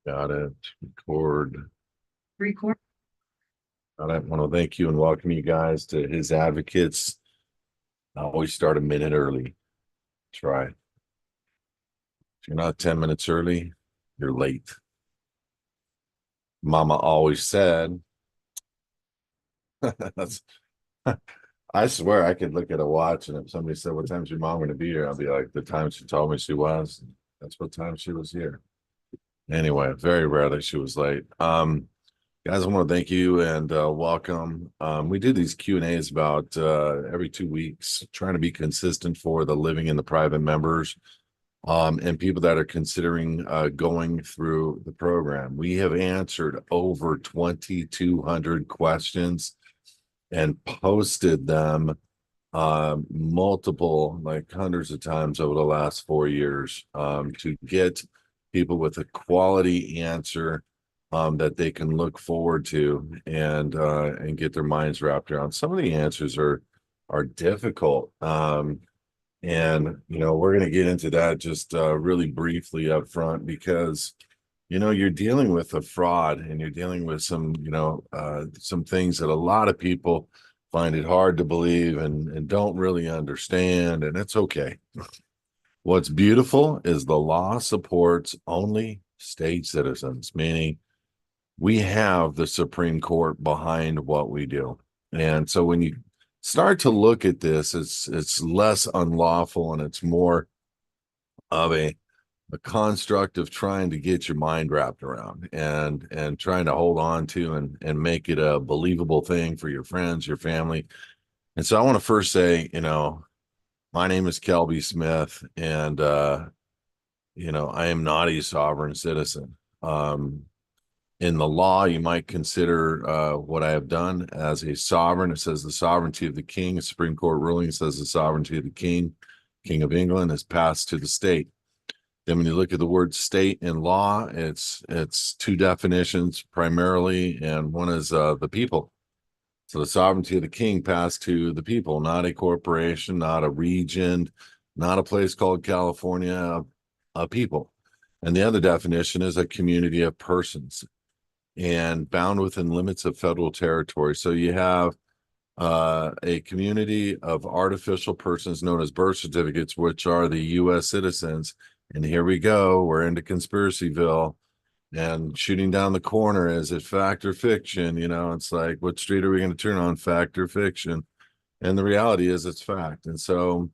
Got it. Record. Record. I want to thank you and welcome you guys to His Advocates. I always start a minute early. Try. If you're not 10 minutes early, you're late. Mama always said, that's, I swear I could look at a watch and if somebody said, what time's your mom going to be here? I'll be like, the time she told me she was. That's what time she was here. Anyway, very rarely she was late. Guys, I want to thank you and welcome. We do these Q&As about every 2 weeks, trying to be consistent for the living and the private members and people that are considering going through the program. We have answered over 2,200 questions and posted them multiple, like hundreds of times over the last 4 years to get people with a quality answer that they can look forward to and get their minds wrapped around. Some of the answers are difficult, and we're going to get into that just really briefly up front because you're dealing with a fraud and you're dealing with some things that a lot of people find it hard to believe and don't really understand, and it's okay. What's beautiful is the law supports only state citizens, meaning we have the Supreme Court behind what we do. And so when you start to look at this, it's less unlawful and it's more of a construct of trying to get your mind wrapped around and trying to hold on to and make it a believable thing for your friends, your family. And so I want to first say, my name is Kelby Smith, and I am not a sovereign citizen. In the law, you might consider what I have done as a sovereign. It says the sovereignty of the king. A Supreme Court ruling says the sovereignty of the king, King of England, is passed to the state. Then when you look at the word state in law, it's two definitions primarily, and one is the people. So the sovereignty of the king passed to the people, not a corporation, not a region, not a place called California, a people. And the other definition is a community of persons and bound within limits of federal territory. So you have a community of artificial persons known as birth certificates, which are the U.S. citizens. And here we go. We're into Conspiracyville and shooting down the corner. Is it fact or fiction? It's like, what street are we going to turn on, fact or fiction? And the reality is it's fact. And so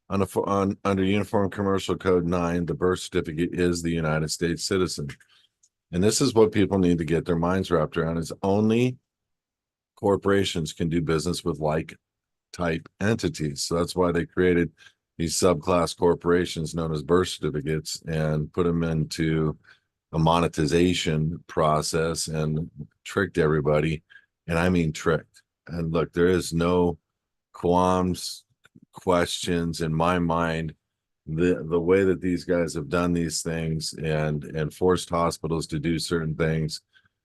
under Uniform Commercial Code 9, the birth certificate is the United States citizen. And this is what people need to get their minds wrapped around, is only corporations can do business with like type entities. So that's why they created these subclass corporations known as birth certificates and put them into a monetization process and tricked everybody. And I mean tricked. And look, there is no qualms, questions in my mind. The way that these guys have done these things and forced hospitals to do certain things,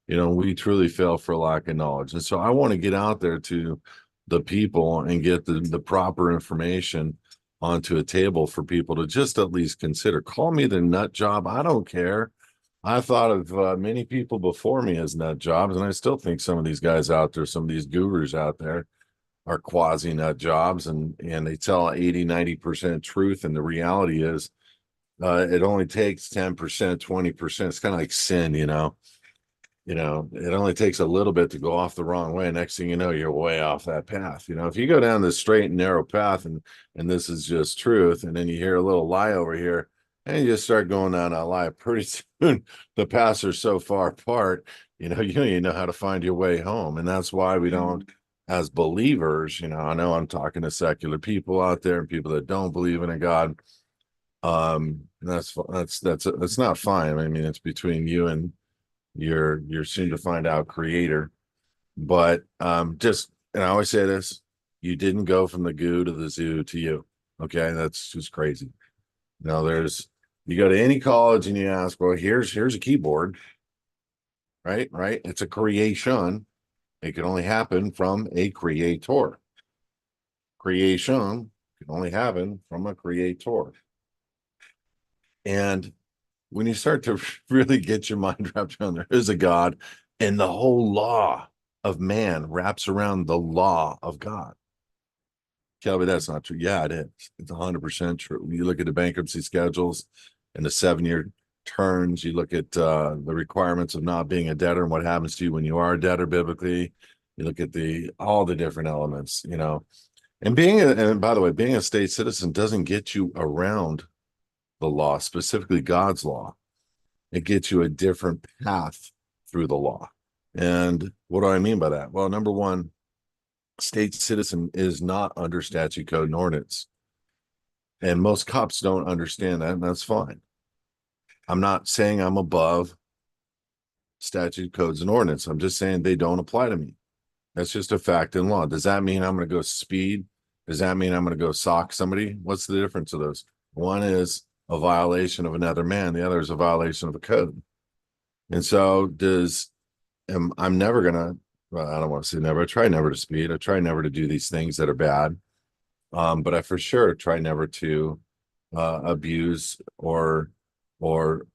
we truly fail for lack of knowledge. And so I want to get out there to the people and get the proper information onto a table for people to just at least consider. Call me the nut job. I don't care. I thought of many people before me as nut jobs, and I still think some of these guys out there, some of these gurus out there, are quasi nut jobs, and they tell 80-90% truth, and the reality is it only takes 10%, 20%. It's kind of like sin. It only takes a little bit to go off the wrong way. Next thing you know, you're way off that path. If you go down this straight and narrow path and this is just truth, and then you hear a little lie over here and you just start going down that lie, pretty soon the paths are so far apart, you don't even know how to find your way home. And that's why we don't, as believers, I know I'm talking to secular people out there and people that don't believe in a God. That's not fine. I mean, it's between you and your soon to find out creator. But and I always say this, you didn't go from the goo to the zoo to you. Okay, that's just crazy. You go to any college and you ask, well, here's a keyboard, right? It's a creation. It can only happen from a creator. Creation can only happen from a creator. And when you start to really get your mind wrapped around there is a God, and the whole law of man wraps around the law of God. Kelby, that's not true. Yeah, it is. It's 100% true. You look at the bankruptcy schedules and the 7-year terms, you look at the requirements of not being a debtor and what happens to you when you are a debtor biblically. You look at all the different elements, And and by the way, being a state citizen doesn't get you around the law, specifically God's law. It gets you a different path through the law. And what do I mean by that? Well, number one, state citizen is not under statute, code, and ordinance. And most cops don't understand that, and that's fine. I'm not saying I'm above statute, codes, and ordinance. I'm just saying they don't apply to me. That's just a fact in law. Does that mean I'm going to go speed? Does that mean I'm going to go sock somebody? What's the difference of those? One is a violation of another man. The other is a violation of a code. And so I'm never going to, well, I don't want to say never. I try never to speed. I try never to do these things that are bad. But I for sure try never to abuse or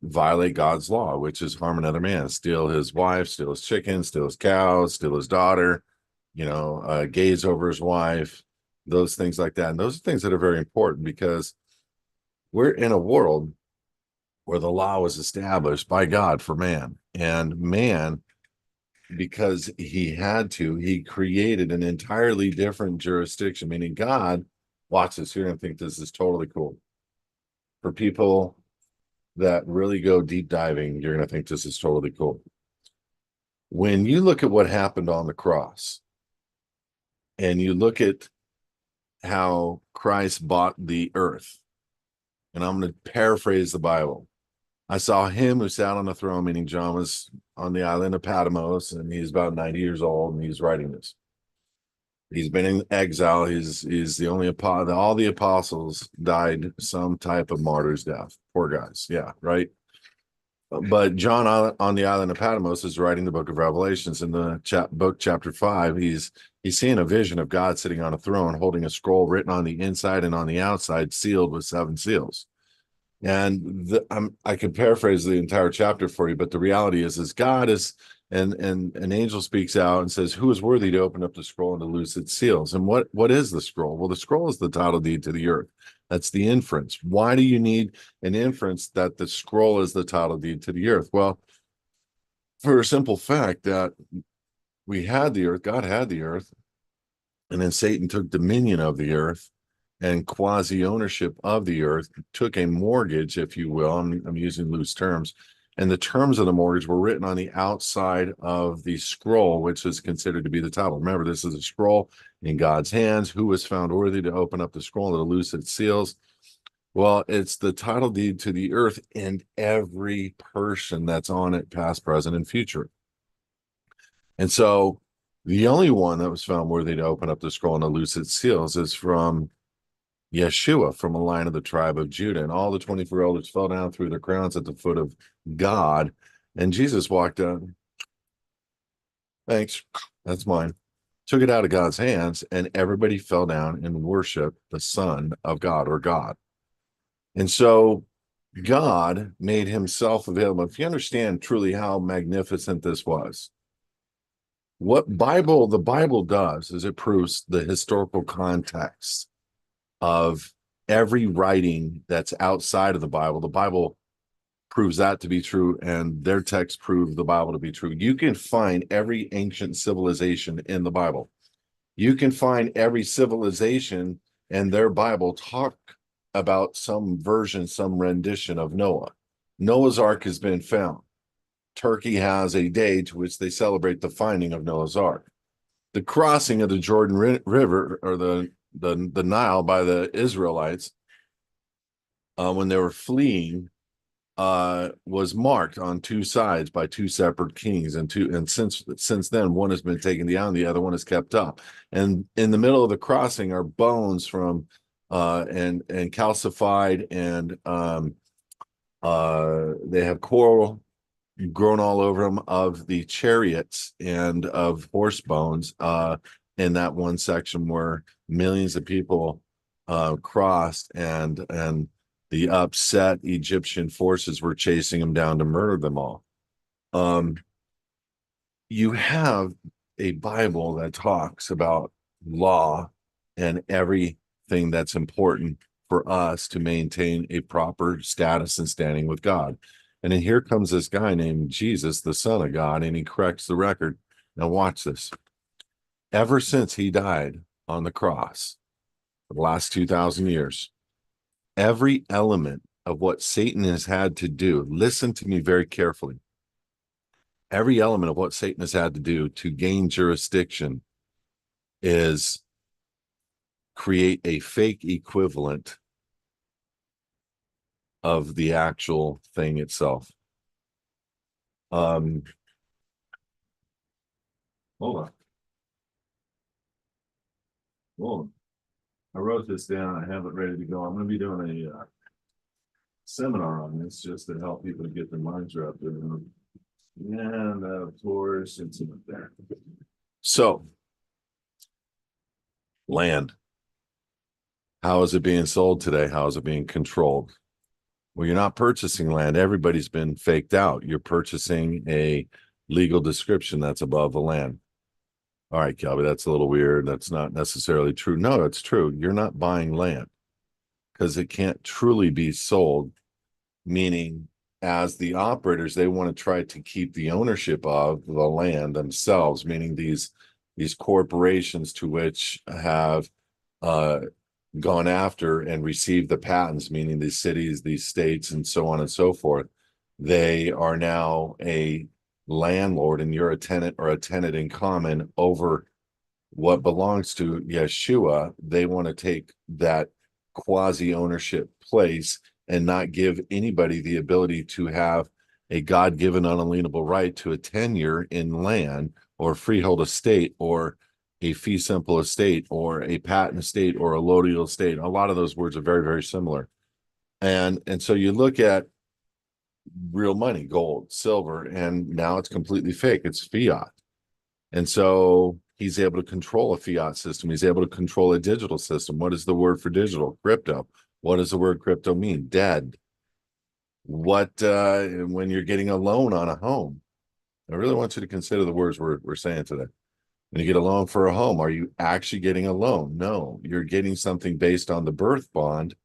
violate God's law, which is harm another man, steal his wife, steal his chicken, steal his cows, steal his daughter, gaze over his wife, those things like that. And those are things that are very important because we're in a world where the law was established by God for man, and man, because he created an entirely different jurisdiction, meaning God, watch this, you're going to think this is totally cool. For people that really go deep diving, you're going to think this is totally cool. When you look at what happened on the cross and you look at how Christ bought the earth, and I'm going to paraphrase the Bible. I saw him who sat on the throne, meaning John was on the island of Patmos, and he's about 90 years old, and he's writing this. He's been in exile. He's the only apostle. All the apostles died some type of martyr's death. Poor guys. Yeah, right. But John on the island of Patmos is writing the book of Revelations. In the book chapter 5, he's seeing a vision of God sitting on a throne, holding a scroll written on the inside and on the outside, sealed with 7 seals. And I could paraphrase the entire chapter for you, but the reality is God is, and an angel speaks out and says, "Who is worthy to open up the scroll and to loose its seals?" And what is the scroll? Well, the scroll is the title deed to the earth. That's the inference. Why do you need an inference that the scroll is the title deed to the earth? Well, for a simple fact that we had the earth, God had the earth, and then Satan took dominion of the earth and quasi ownership of the earth, took a mortgage, if you will. I'm using loose terms. And the terms of the mortgage were written on the outside of the scroll, which is considered to be the title. Remember, this is a scroll in God's hands. Who was found worthy to open up the scroll and to loose its seals? Well, it's the title deed to the earth and every person that's on it, past, present, and future. And so the only one that was found worthy to open up the scroll and to loose its seals is from Yeshua, from a line of the tribe of Judah. And all the 24 elders fell down through their crowns at the foot of God. And Jesus walked down. Thanks. That's mine. Took it out of God's hands, and everybody fell down and worshiped the Son of God, or God. And so God made himself available. If you understand truly how magnificent this was, what the Bible does is it proves the historical context of every writing that's outside of the Bible. The Bible proves that to be true, and their text proves the Bible to be true. You can find every ancient civilization in the Bible. You can find every civilization and their Bible talk about some version, some rendition of Noah. Noah's Ark has been found. Turkey has a day to which they celebrate the finding of Noah's Ark. The crossing of the Jordan River, or the Nile, by the Israelites when they were fleeing was marked on 2 sides by 2 separate kings, and since then one has been taken down, the other one is kept up, and in the middle of the crossing are bones from and calcified, and they have coral grown all over them of the chariots and of horse bones in that one section where millions of people crossed, and The upset Egyptian forces were chasing them down to murder them all. Um, you have a Bible that talks about law and everything that's important for us to maintain a proper status and standing with God. And then here comes this guy named Jesus, the Son of God, and he corrects the record. Now, watch this. Ever since he died on the cross, for the last 2,000 years, every element of what Satan has had to do, listen to me very carefully. Every element of what Satan has had to do to gain jurisdiction is create a fake equivalent of the actual thing itself. Hold on. Hold on. I wrote this down. I have it ready to go. I'm going to be doing a seminar on this just to help people get their minds wrapped around it. And of course, it's in there. So, land. How is it being sold today? How is it being controlled? Well, you're not purchasing land. Everybody's been faked out. You're purchasing a legal description that's above the land. All right, Kelby, that's a little weird. That's not necessarily true. No, it's true. You're not buying land because it can't truly be sold, meaning as the operators, they want to try to keep the ownership of the land themselves, meaning these corporations to which have gone after and received the patents, meaning these cities, these states, and so on and so forth. They are now a landlord and you're a tenant or a tenant in common over what belongs to Yeshua. They want to take that quasi ownership place and not give anybody the ability to have a God-given unalienable right to a tenure in land or freehold estate or a fee simple estate or a patent estate or a allodial estate. A lot of those words are very, very similar. And so you look at real money, gold, silver, and now it's completely fake. It's fiat. And so he's able to control a fiat system. He's able to control a digital system. What is the word for digital? Crypto. What does the word crypto mean? Dead. What when you're getting a loan on a home? I really want you to consider the words we're saying today. When you get a loan for a home, are you actually getting a loan? No, you're getting something based on the birth bond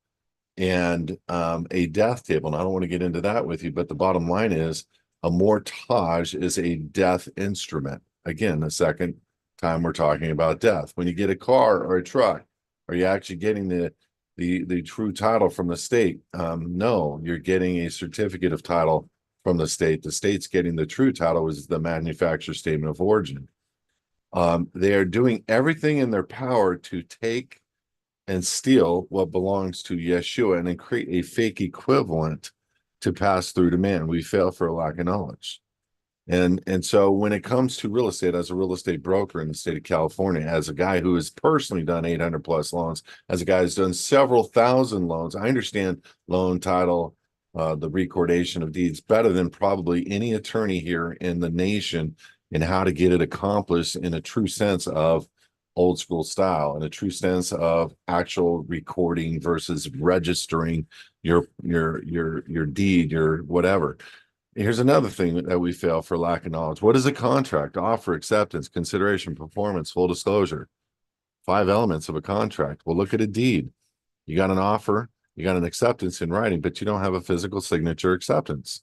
and a death table. And I don't want to get into that with you, but the bottom line is a mortgage is a death instrument. Again, the second time we're talking about death. When you get a car or a truck, are you actually getting the true title from the state? No, you're getting a certificate of title from the state. The state's getting the true title, is the manufacturer statement of origin. They are doing everything in their power to take and steal what belongs to Yeshua and then create a fake equivalent to pass through to man. We fail for a lack of knowledge. And so when it comes to real estate, as a real estate broker in the state of California, as a guy who has personally done 800 plus loans, as a guy who's done several thousand loans, I understand loan title, the recordation of deeds better than probably any attorney here in the nation in how to get it accomplished in a true sense of old school style, in a true sense of actual recording versus registering your deed, your whatever. Here's another thing that we fail for lack of knowledge. What is a contract? Offer, acceptance, consideration, performance, full disclosure. 5 elements of a contract. Well, look at a deed. You got an offer, you got an acceptance in writing, but you don't have a physical signature acceptance.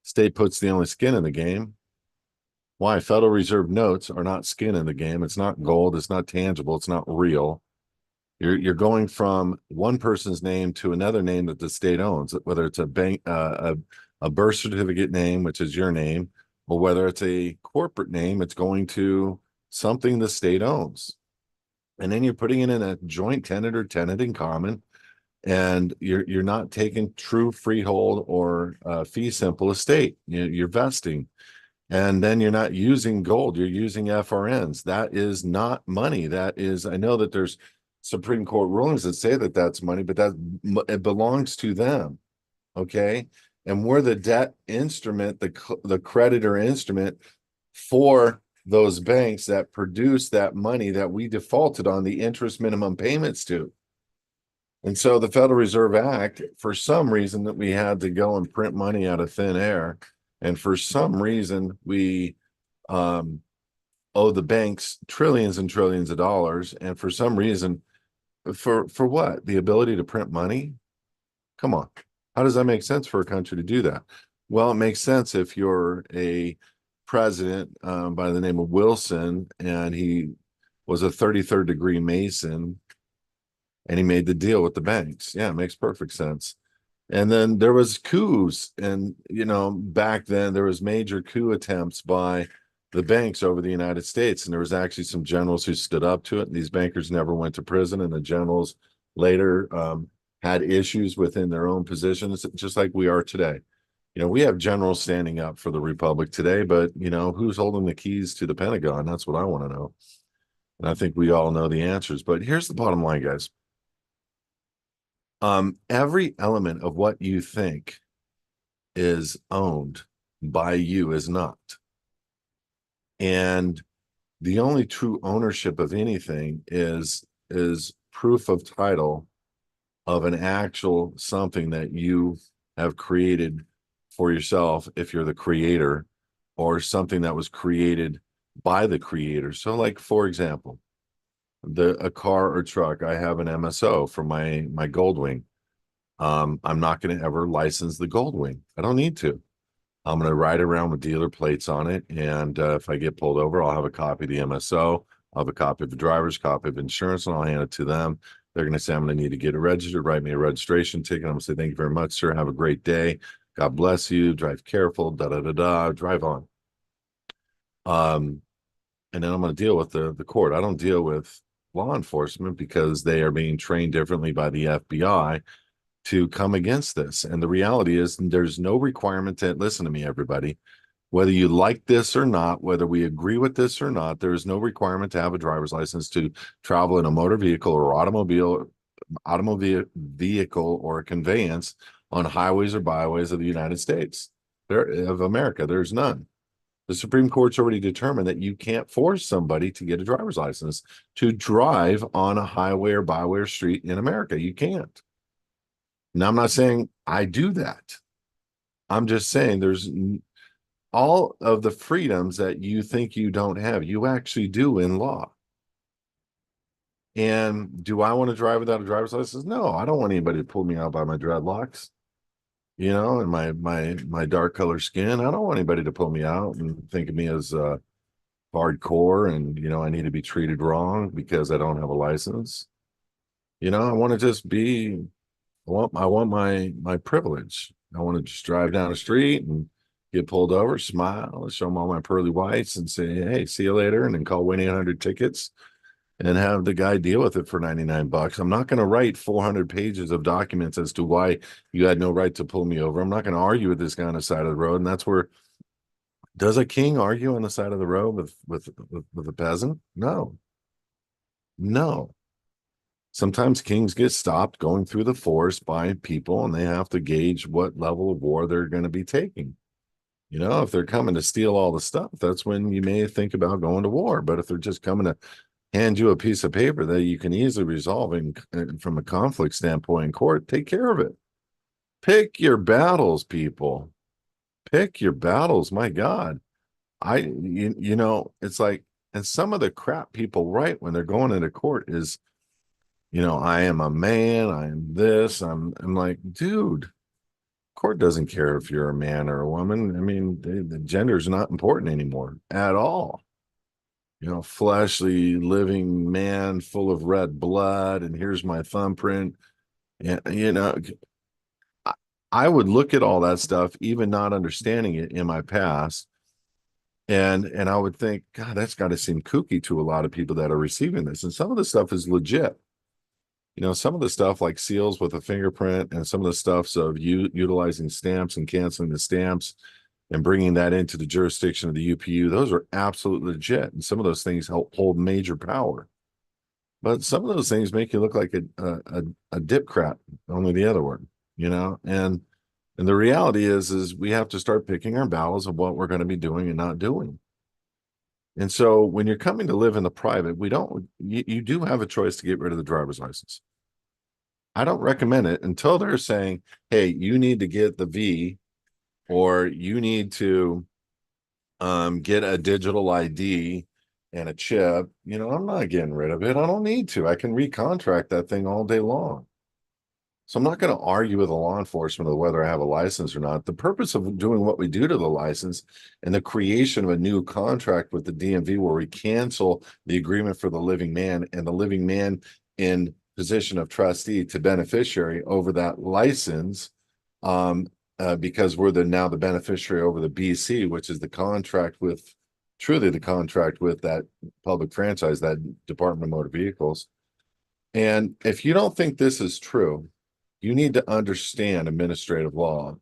State puts the only skin in the game. Why? Federal Reserve notes are not skin in the game. It's not gold. It's not tangible. It's not real. You're going from one person's name to another name that the state owns, whether it's a bank, a birth certificate name, which is your name, or whether it's a corporate name, it's going to something the state owns. And then you're putting it in a joint tenant or tenant in common, and you're not taking true freehold or fee simple estate. You're vesting. And then you're not using gold, you're using FRNs. That is not money. That is, I know that there's Supreme Court rulings that say that that's money, but it belongs to them. Okay. And we're the debt instrument, the creditor instrument for those banks that produce that money that we defaulted on the interest minimum payments to. And so the Federal Reserve Act, for some reason, that we had to go and print money out of thin air. And for some reason, we um, owe the banks trillions and trillions of dollars. And for some reason, for what? The ability to print money? Come on. How does that make sense for a country to do that? Well, it makes sense if you're a president by the name of Wilson and he was a 33rd degree Mason and he made the deal with the banks. Yeah, it makes perfect sense. And then there was coups, and back then there was major coup attempts by the banks over the United States, and there was actually some generals who stood up to it. And these bankers never went to prison, and the generals later had issues within their own positions, just like we are today. We have generals standing up for the republic today, but who's holding the keys to the Pentagon? That's what I want to know. And I think we all know the answers. But here's the bottom line, guys. Every element of what you think is owned by you is not. And the only true ownership of anything is proof of title of an actual something that you have created for yourself if you're the creator, or something that was created by the creator. So like, for example, a car or truck, I have an MSO for my Goldwing. I'm not going to ever license the Goldwing. I don't need to. I'm going to ride around with dealer plates on it. And if I get pulled over, I'll have a copy of the MSO. I'll have a copy of the driver's copy of insurance, and I'll hand it to them. They're going to say, I'm going to need to get it registered, write me a registration ticket. I'm going to say, thank you very much, sir. Have a great day. God bless you. Drive careful, drive on. And then I'm going to deal with the court. I don't deal with law enforcement because they are being trained differently by the FBI to come against this. And the reality is there's no requirement to listen to me, everybody. Whether you like this or not, whether we agree with this or not, there is no requirement to have a driver's license to travel in a motor vehicle or automobile vehicle or a conveyance on highways or byways of the United States of America. There's none. The Supreme Court's already determined that you can't force somebody to get a driver's license to drive on a highway or byway or street in America. You can't. Now, I'm not saying I do that. I'm just saying there's all of the freedoms that you think you don't have, you actually do in law. And do I want to drive without a driver's license? No, I don't want anybody to pull me out by my dreadlocks, and my dark color skin. I don't want anybody to pull me out and think of me as hardcore and I need to be treated wrong because I don't have a license. I want to just be I want my privilege. I want to just drive down the street and get pulled over, smile, show them all my pearly whites, and say, "Hey, see you later," and then call 1-800-tickets and have the guy deal with it for $99. I'm not going to write 400 pages of documents as to why you had no right to pull me over. I'm not going to argue with this guy on the side of the road, and that's where. Does a king argue on the side of the road with a peasant? No, no. Sometimes kings get stopped going through the forest by people, and they have to gauge what level of war they're going to be taking. If they're coming to steal all the stuff, that's when you may think about going to war. But if they're just coming to hand you a piece of paper that you can easily resolve from a conflict standpoint in court, take care of it. Pick your battles, people. Pick your battles. My God. It's like, and some of the crap people write when they're going into court is, I am a man, I am this. I'm like, dude, court doesn't care if you're a man or a woman. I mean, the gender is not important anymore at all. Fleshly living man full of red blood, and here's my thumbprint. And I would look at all that stuff, even not understanding it in my past, and I would think, God, that's got to seem kooky to a lot of people that are receiving this. And some of the stuff is legit. Some of the stuff like seals with a fingerprint, and some of the stuffs of utilizing stamps and canceling the stamps and bringing that into the jurisdiction of the UPU, those are absolutely legit. And some of those things hold major power. But some of those things make you look like a dip crap, only the other word, And the reality is we have to start picking our battles of what we're going to be doing and not doing. And so when you're coming to live in the private, you do have a choice to get rid of the driver's license. I don't recommend it until they're saying, hey, you need to get the V, or you need to get a digital ID and a chip. I'm not getting rid of it. I don't need to. I can recontract that thing all day long. So I'm not going to argue with the law enforcement of whether I have a license or not. The purpose of doing what we do to the license and the creation of a new contract with the DMV where we cancel the agreement for the living man and the living man in position of trustee to beneficiary over that license, because we're now the beneficiary over the BC, which is the contract with, truly the contract with that public franchise, that Department of Motor Vehicles. And if you don't think this is true, you need to understand administrative law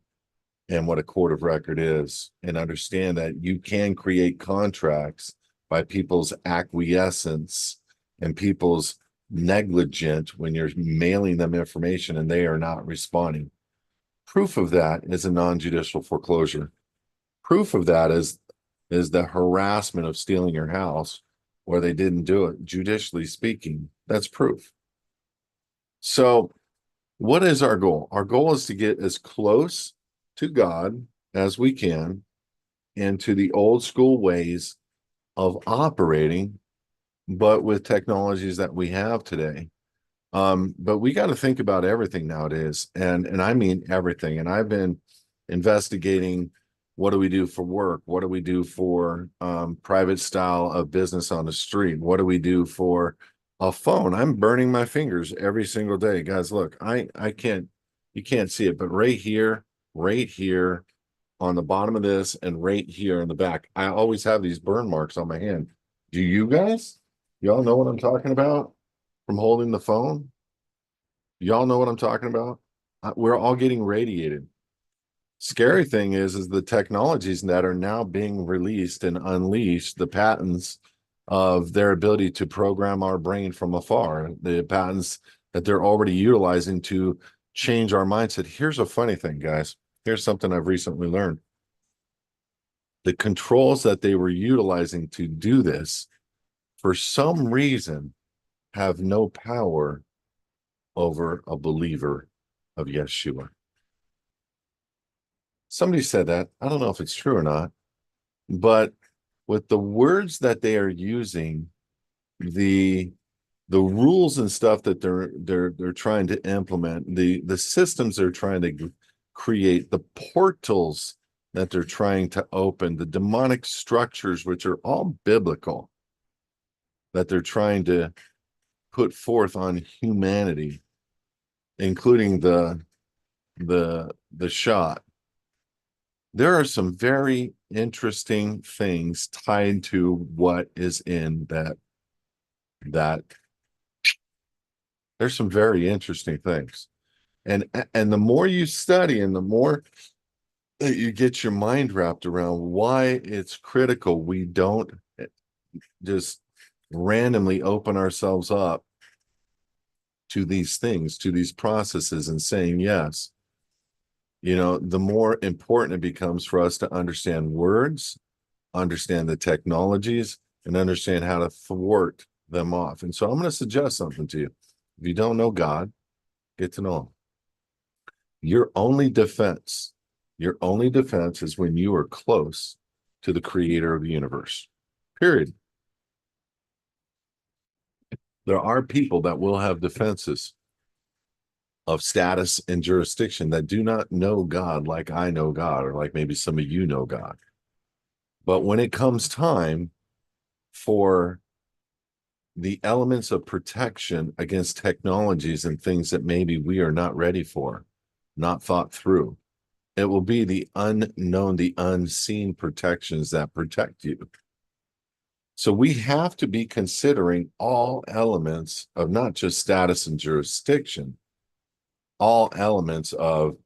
and what a court of record is, and understand that you can create contracts by people's acquiescence and people's negligent when you're mailing them information and they are not responding. Proof of that is a non-judicial foreclosure. Proof of that is the harassment of stealing your house where they didn't do it. Judicially speaking, that's proof. So what is our goal? Our goal is to get as close to God as we can and to the old school ways of operating, but with technologies that we have today. But we got to think about everything nowadays, and I mean everything. And I've been investigating, what do we do for work? What do we do for private style of business on the street? What do we do for a phone? I'm burning my fingers every single day. Guys, look, I can't, you can't see it, but right here on the bottom of this, and right here in the back, I always have these burn marks on my hand. Do you guys? Y'all know what I'm talking about from holding the phone? Y'all know what I'm talking about? We're all getting radiated. Scary thing is the technologies that are now being released and unleashed, the patents of their ability to program our brain from afar, the patents that they're already utilizing to change our mindset. Here's a funny thing, guys. Here's something I've recently learned. The controls that they were utilizing to do this, for some reason, have no power over a believer of Yeshua. Somebody said that. I don't know if it's true or not, but with the words that they are using, the rules and stuff that they're trying to implement, the systems they're trying to create, the portals that they're trying to open, the demonic structures, which are all biblical, that they're trying to put forth on humanity, including the shot. There are some very interesting things tied to what is in that there's some very interesting things. And the more you study and the more that you get your mind wrapped around why it's critical we don't just randomly open ourselves up to these things, to these processes, and saying yes, the more important it becomes for us to understand words, understand the technologies, and understand how to thwart them off. And so I'm going to suggest something to you. If you don't know God, get to know him. Your only defense is when you are close to the creator of the universe. Period. There are people that will have defenses of status and jurisdiction that do not know God like I know God, or like maybe some of you know God. But when it comes time for the elements of protection against technologies and things that maybe we are not ready for, not thought through, it will be the unknown, the unseen protections that protect you. So we have to be considering all elements of not just status and jurisdiction, all elements of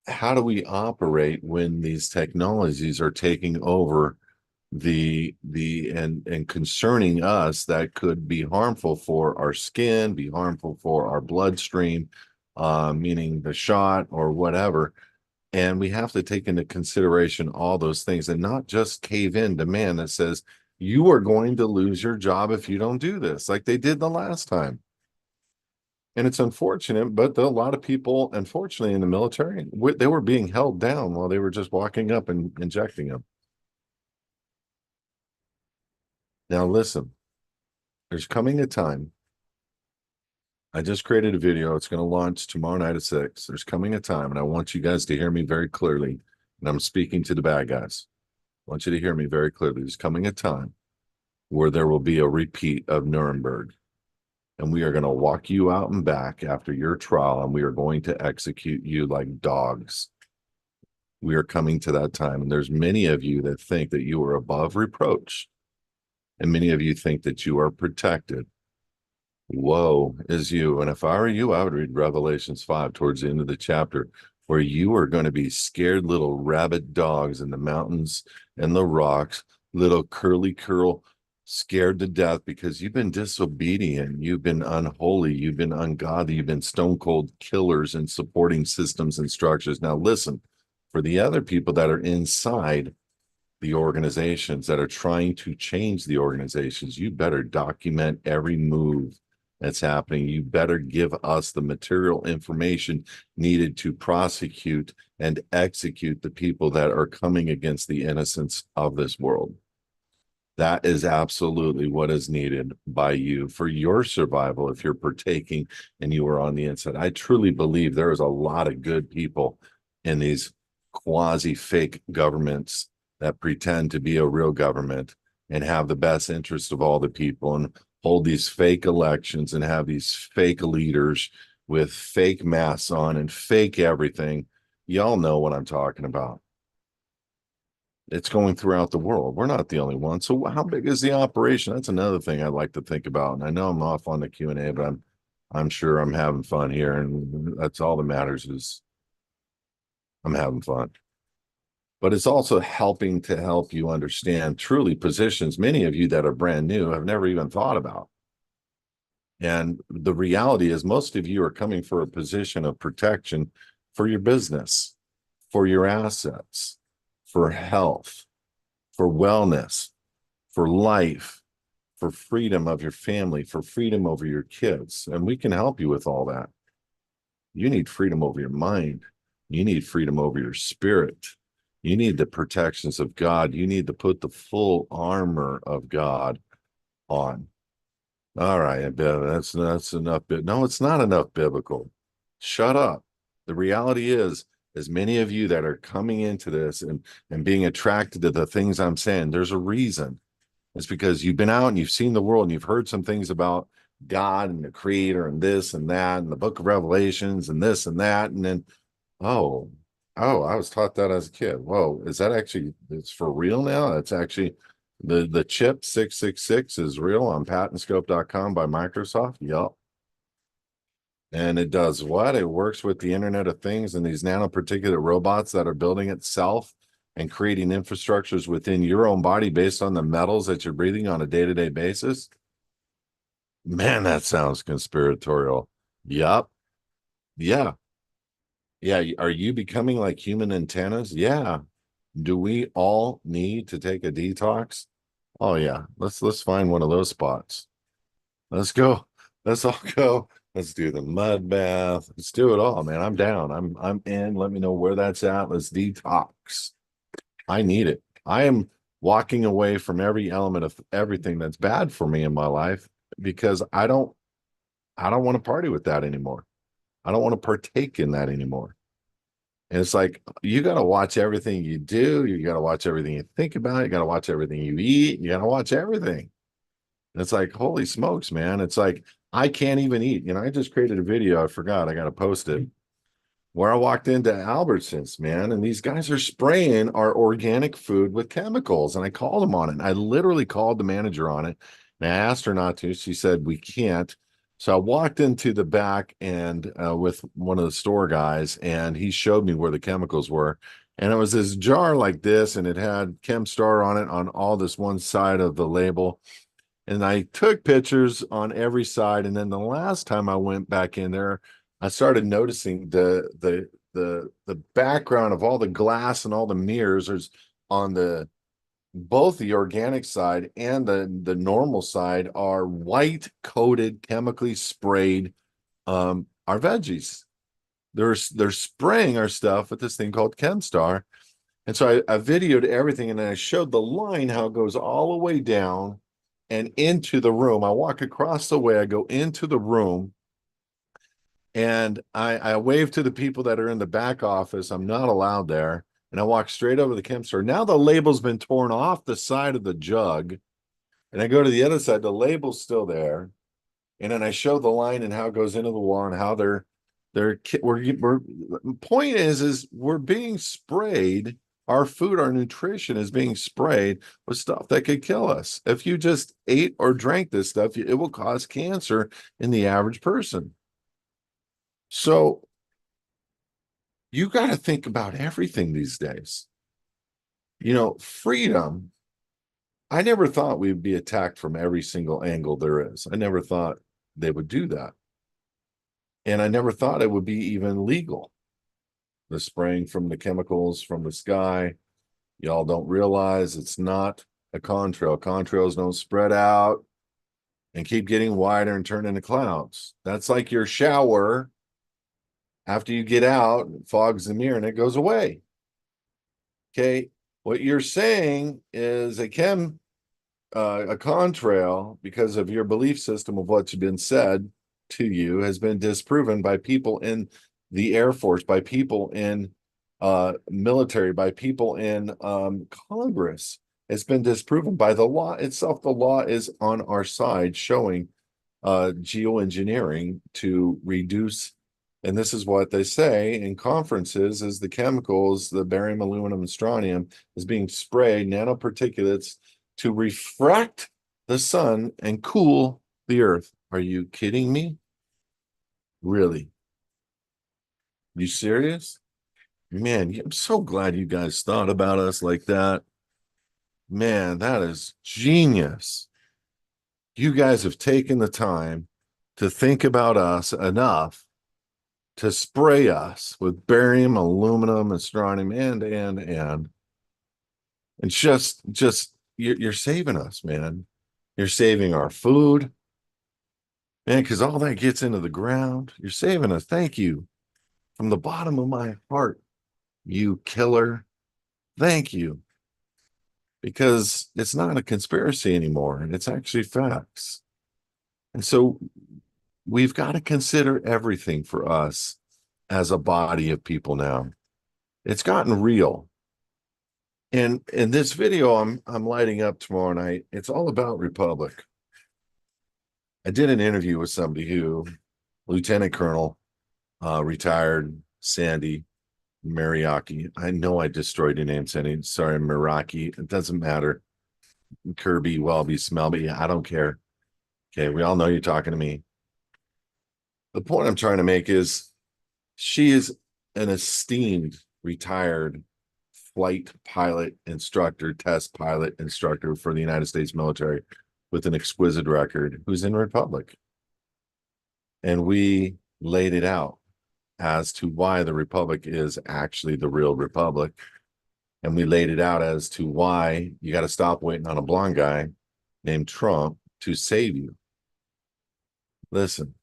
how do we operate when these technologies are taking over and concerning us, that could be harmful for our skin, be harmful for our bloodstream, meaning the shot or whatever. And we have to take into consideration all those things and not just cave in to man that says, you are going to lose your job if you don't do this, like they did the last time. And it's unfortunate, but a lot of people, unfortunately, in the military, they were being held down while they were just walking up and injecting them. Now, listen, there's coming a time. I just created a video. It's going to launch tomorrow night at 6. There's coming a time, and I want you guys to hear me very clearly. And I'm speaking to the bad guys. I want you to hear me very clearly. There's coming a time where there will be a repeat of Nuremberg. And we are going to walk you out and back after your trial, and we are going to execute you like dogs. We are coming to that time. And there's many of you that think that you are above reproach. And many of you think that you are protected. Woe is you. And if I were you, I would read Revelations 5 towards the end of the chapter, where you are going to be scared little rabid dogs in the mountains and the rocks, little curly curl, scared to death because you've been disobedient, you've been unholy, you've been ungodly, you've been stone cold killers and supporting systems and structures. Now, listen, for the other people that are inside the organizations that are trying to change the organizations, you better document every move that's happening. You better give us the material information needed to prosecute and execute the people that are coming against the innocence of this world. That is absolutely what is needed by you for your survival if you're partaking and you are on the inside. I truly believe there is a lot of good people in these quasi fake governments that pretend to be a real government and have the best interest of all the people and hold these fake elections and have these fake leaders with fake masks on and fake everything. Y'all know what I'm talking about. It's going throughout the world. We're not the only one. So how big is the operation? That's another thing I'd like to think about. And I know I'm off on the Q&A, but I'm sure I'm having fun here. And that's all that matters is I'm having fun. But it's also helping to help you understand truly positions many of you that are brand new have never even thought about. And the reality is most of you are coming for a position of protection for your business, for your assets, for health, for wellness, for life, for freedom of your family, for freedom over your kids. And we can help you with all that. You need freedom over your mind. You need freedom over your spirit. You need the protections of God. You need to put the full armor of God on. All right, that's enough. No, it's not enough biblical. Shut up. The reality is, as many of you that are coming into this and being attracted to the things I'm saying, there's a reason. It's because you've been out and you've seen the world and you've heard some things about God and the creator and this and that and the book of Revelations and this and that. And then, oh, I was taught that as a kid. Whoa, is that actually, it's for real now? It's actually the chip 666 is real on patentscope.com by Microsoft. Yep. And it does what? It works with the Internet of Things and these nanoparticulate robots that are building itself and creating infrastructures within your own body based on the metals that you're breathing on a day-to-day basis. Man, that sounds conspiratorial. Yup. Yeah. Yeah. Are you becoming like human antennas? Yeah. Do we all need to take a detox? Oh yeah. Let's find one of those spots. Let's go. Let's all go. Let's do the mud bath. Let's do it all, man. I'm down. I'm in. Let me know where that's at. Let's detox. I need it. I am walking away from every element of everything that's bad for me in my life because I don't want to party with that anymore. I don't want to partake in that anymore. And it's like you got to watch everything you do. You got to watch everything you think about. You got to watch everything you eat. You got to watch everything. And it's like, holy smokes, man. It's like I can't even eat. I just created a video. I forgot. I got to post it where I walked into Albertsons, man, and these guys are spraying our organic food with chemicals. And I called them on it. I literally called the manager on it. And I asked her not to. She said, we can't. So I walked into the back and with one of the store guys, and he showed me where the chemicals were. And it was this jar like this, and it had ChemStar on it on all this one side of the label. And I took pictures on every side. And then the last time I went back in there, I started noticing the background of all the glass and all the mirrors is on the both the organic side and the normal side are white coated, chemically sprayed our veggies. They're spraying our stuff with this thing called Chemstar. And so I videoed everything, and then I showed the line, how it goes all the way down and into the room. I walk across the way, I go into the room, and I wave to the people that are in the back office. I'm not allowed there. And I walk straight over the Chemstar. Now the label's been torn off the side of the jug. And I go to the other side, the label's still there. And then I show the line and how it goes into the wall and how we're point is we're being sprayed. Our food, our nutrition is being sprayed with stuff that could kill us. If you just ate or drank this stuff, it will cause cancer in the average person. So you got to think about everything these days. Freedom. I never thought we'd be attacked from every single angle there is. I never thought they would do that. And I never thought it would be even legal. The spraying from the chemicals from the sky. Y'all don't realize it's not a contrail. Contrails don't spread out and keep getting wider and turn into clouds. That's like your shower. After you get out, it fogs the mirror and it goes away. Okay. What you're saying is a contrail, because of your belief system of what's been said to you, has been disproven by people in the Air Force, by people in military, by people in Congress. It's been disproven by the law itself. The law is on our side, showing geoengineering to reduce. And this is what they say in conferences: is the chemicals, the barium, aluminum, and strontium, is being sprayed, nanoparticulates, to refract the sun and cool the earth. Are you kidding me? Really? You serious? Man, I'm so glad you guys thought about us like that. Man, that is genius. You guys have taken the time to think about us enough to spray us with barium, aluminum, and strontium, and just you're saving us, man. You're saving our food, man, because all that gets into the ground. You're saving us. Thank you from the bottom of my heart, you killer. Thank you. Because it's not a conspiracy anymore, and it's actually facts. And so we've got to consider everything for us as a body of people now. It's gotten real. And in this video I'm lighting up tomorrow night, it's all about Republic. I did an interview with somebody who, Lieutenant Colonel, retired, Sandy Mariaki. I know I destroyed your name, Sandy. Sorry, Meraki. It doesn't matter. Kirby, Welby, Smelby. I don't care. Okay, we all know you're talking to me. The point I'm trying to make is she is an esteemed retired flight pilot instructor, test pilot instructor for the United States military with an exquisite record, who's in Republic. And we laid it out as to why the Republic is actually the real Republic. And we laid it out as to why you got to stop waiting on a blonde guy named Trump to save you. Listen,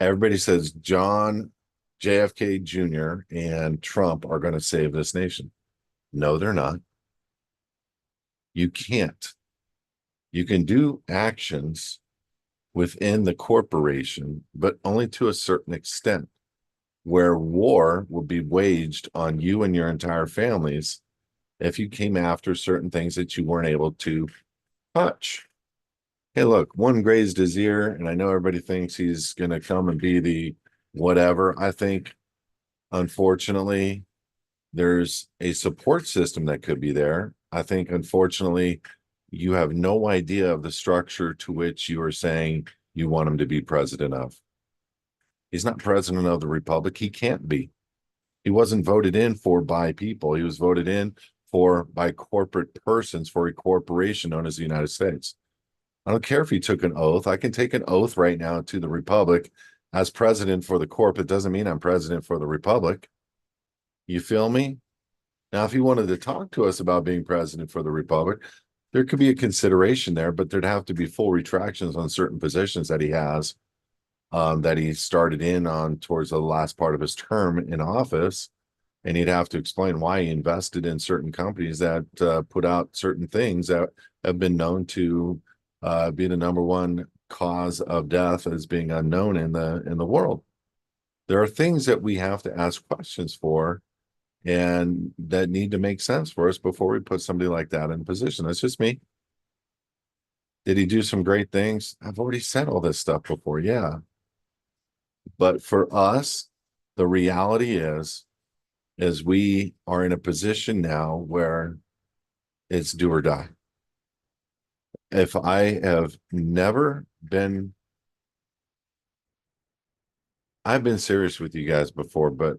everybody says John JFK Jr. and Trump are going to save this nation. No, they're not. You can't. You can do actions within the corporation, but only to a certain extent, where war will be waged on you and your entire families if you came after certain things that you weren't able to touch. Hey, look, one grazed his ear, and I know everybody thinks he's going to come and be the whatever. I think, unfortunately, there's a support system that could be there. I think, unfortunately, you have no idea of the structure to which you are saying you want him to be president of. He's not president of the Republic. He can't be. He wasn't voted in for by people. He was voted in for by corporate persons for a corporation known as the United States. I don't care if he took an oath. I can take an oath right now to the Republic as president for the corp. It doesn't mean I'm president for the Republic. You feel me? Now, if he wanted to talk to us about being president for the Republic, there could be a consideration there, but there'd have to be full retractions on certain positions that he has that he started in on towards the last part of his term in office. And he'd have to explain why he invested in certain companies that put out certain things that have been known to be the number one cause of death as being unknown in the world. There are things that we have to ask questions for and that need to make sense for us before we put somebody like that in position. That's just me. Did he do some great things? I've already said all this stuff before. Yeah. But for us, the reality is we are in a position now where it's do or die. If I have never been, I've been serious with you guys before, but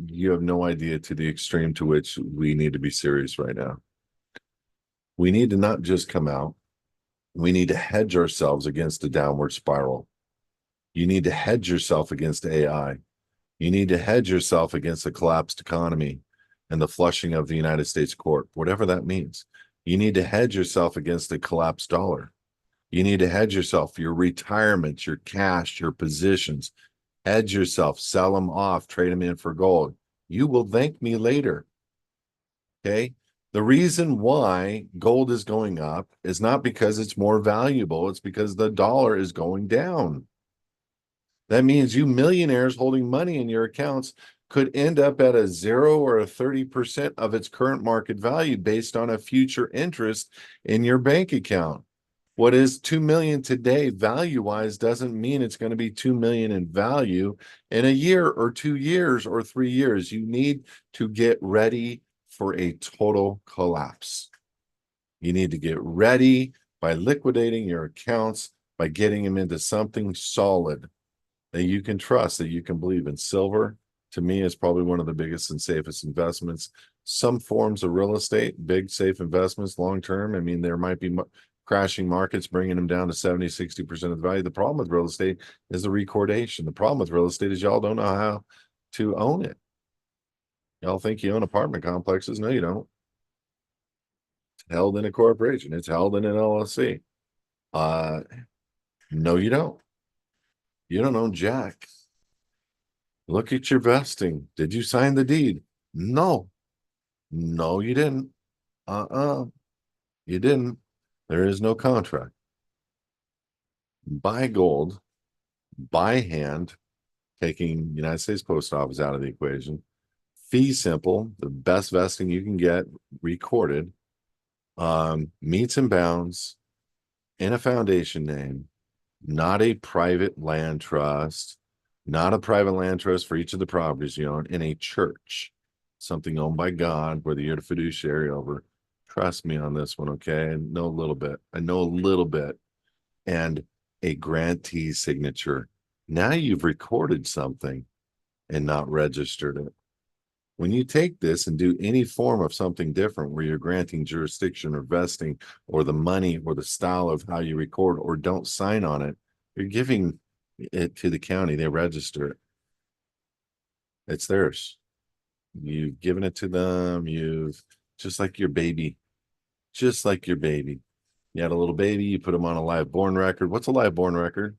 you have no idea to the extreme to which we need to be serious right now. We need to not just come out. We need to hedge ourselves against a downward spiral. You need to hedge yourself against AI. You need to hedge yourself against the collapsed economy and the flushing of the United States court, whatever that means. You need to hedge yourself against the collapsed dollar. You need to hedge yourself, your retirement, your cash, your positions. Hedge yourself, sell them off, trade them in for gold. You will thank me later. Okay. The reason why gold is going up is not because it's more valuable, it's because the dollar is going down. That means you millionaires holding money in your accounts could end up at a 0 or a 30% of its current market value based on a future interest in your bank account. What is 2 million today value wise doesn't mean it's going to be 2 million in value in a year or 2 years or 3 years. You need to get ready for a total collapse. You need to get ready by liquidating your accounts, by getting them into something solid that you can trust, that you can believe in. Silver, to me, is probably one of the biggest and safest investments. Some forms of real estate, big, safe investments, long term. I mean, there might be crashing markets, bringing them down to 70, 60% of the value. The problem with real estate is the recordation. The problem with real estate is y'all don't know how to own it. Y'all think you own apartment complexes. No, you don't. It's held in a corporation. It's held in an LLC. Uh, no, you don't. You don't own jack. Look at your vesting. Did you sign the deed? No. No, you didn't. You didn't. There is no contract. Buy gold, buy hand, taking United States Post Office out of the equation. Fee simple, the best vesting you can get recorded. Meets and bounds in a foundation name, not a private land trust, not a private land trust for each of the properties you own, in a church, something owned by God, whether you're the fiduciary over. Trust me on this one, okay? I know a little bit. And a grantee signature. Now you've recorded something and not registered it. When you take this and do any form of something different where you're granting jurisdiction or vesting or the money or the style of how you record or don't sign on it, you're giving it to the county. They register it. It's theirs. You've given it to them. You've just like your baby, just like your baby. You had a little baby, you put them on a live born record. What's a live born record?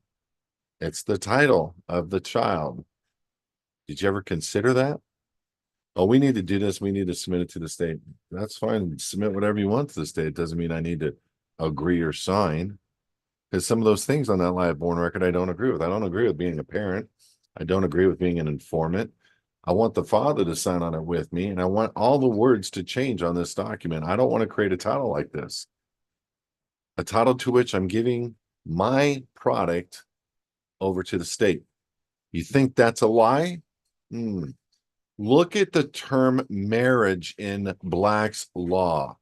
It's the title of the child. Did you ever consider that? Oh, we need to do this. We need to submit it to the state. That's fine. Submit whatever you want to the state. It doesn't mean I need to agree or sign. Because some of those things on that live born record, I don't agree with. I don't agree with being a parent. I don't agree with being an informant. I want the father to sign on it with me, and I want all the words to change on this document. I don't want to create a title like this. A title to which I'm giving my product over to the state. You think that's a lie? Look at the term marriage in Black's law.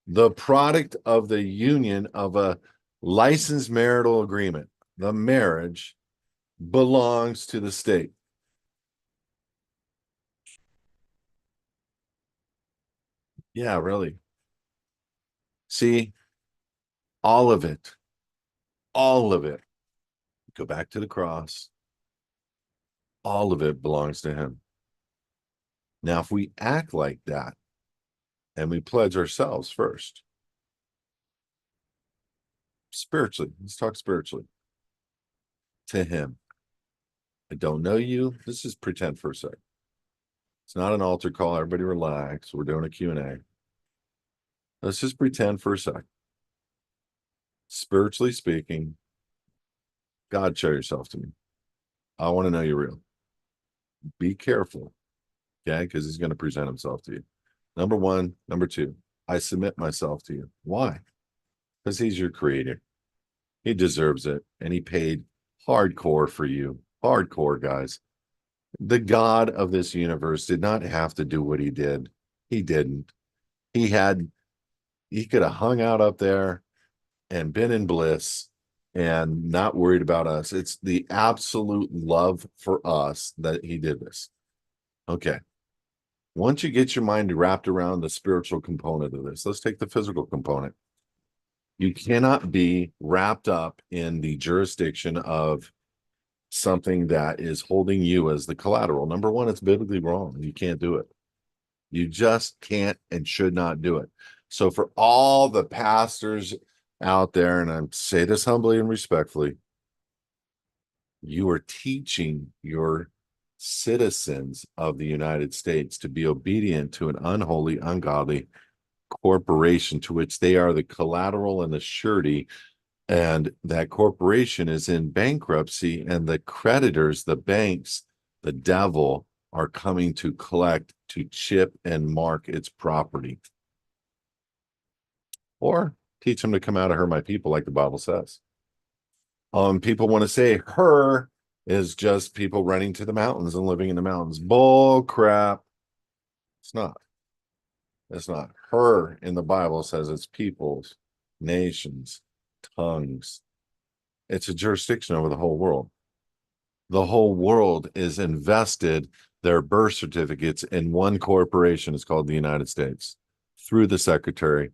The product of the union of a licensed marital agreement, the marriage, belongs to the state. Yeah, really. See, all of it, all of it, go back to the cross, all of it belongs to him. Now, if we act like that and we pledge ourselves first, spiritually, let's talk spiritually. to him. I don't know you. Let's just pretend for a second. It's not an altar call. Everybody relax. We're doing a Q&A. Let's just pretend for a second. Spiritually speaking, God, show yourself to me. I want to know you're real. Be careful, okay? Because he's going to present himself to you. Number one. Number two, I submit myself to you. Why? Because he's your creator. He deserves it. And he paid hardcore for you. Hardcore, guys. The God of this universe did not have to do what he did. He didn't. He could have hung out up there and been in bliss and not worried about us. It's the absolute love for us that he did this. Okay. Once you get your mind wrapped around the spiritual component of this, let's take the physical component. You cannot be wrapped up in the jurisdiction of something that is holding you as the collateral. Number one, it's biblically wrong. You can't do it. You just can't and should not do it. So for all the pastors out there, and I say this humbly and respectfully, you are teaching your citizens of the United States to be obedient to an unholy, ungodly corporation to which they are the collateral and the surety, and that corporation is in bankruptcy, and the creditors, the banks, the devil, are coming to collect, to chip and mark its property. Or teach them to come out of her, my people, like the Bible says. People want to say her is just people running to the mountains and living in the mountains. Bull crap. It's not. It's not. Her in the Bible says it's peoples, nations, tongues. It's a jurisdiction over the whole world. The whole world is invested their birth certificates in one corporation. It's called the United States, through the secretary,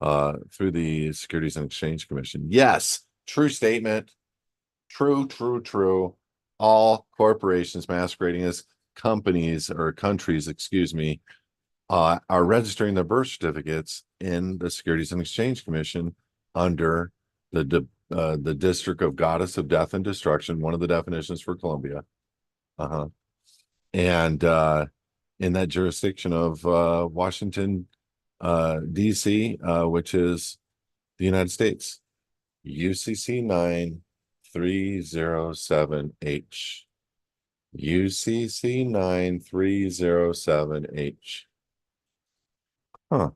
through the Securities and Exchange Commission. Yes, true statement. True, true, true. All corporations masquerading as companies or countries, excuse me, are registering their birth certificates in the Securities and Exchange Commission under the District of Goddess of Death and Destruction, one of the definitions for Colombia. And in that jurisdiction of Washington, D.C., which is the United States, UCC 9307H. UCC 9307H. Huh.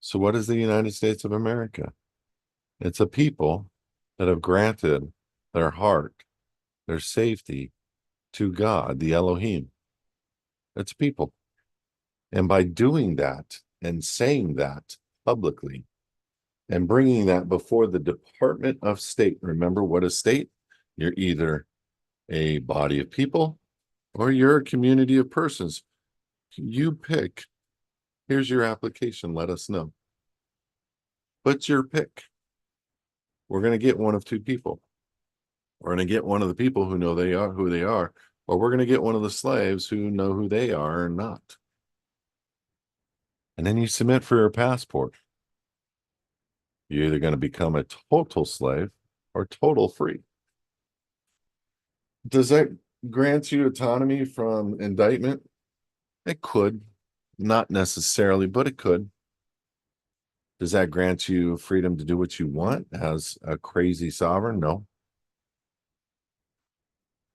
So what is the United States of America? It's a people that have granted their heart, their safety to God, the Elohim. It's people. And by doing that and saying that publicly and bringing that before the Department of State, remember what is state? You're either a body of people or you're a community of persons. You pick. Here's your application. Let us know. What's your pick? We're going to get one of two people. We're going to get one of the people who know they are who they are, or we're going to get one of the slaves who know who they are or not. And then you submit for your passport. You're either going to become a total slave or total free. Does that grant you autonomy from indictment? It could. Not necessarily, but it could. Does that grant you freedom to do what you want as a crazy sovereign? No.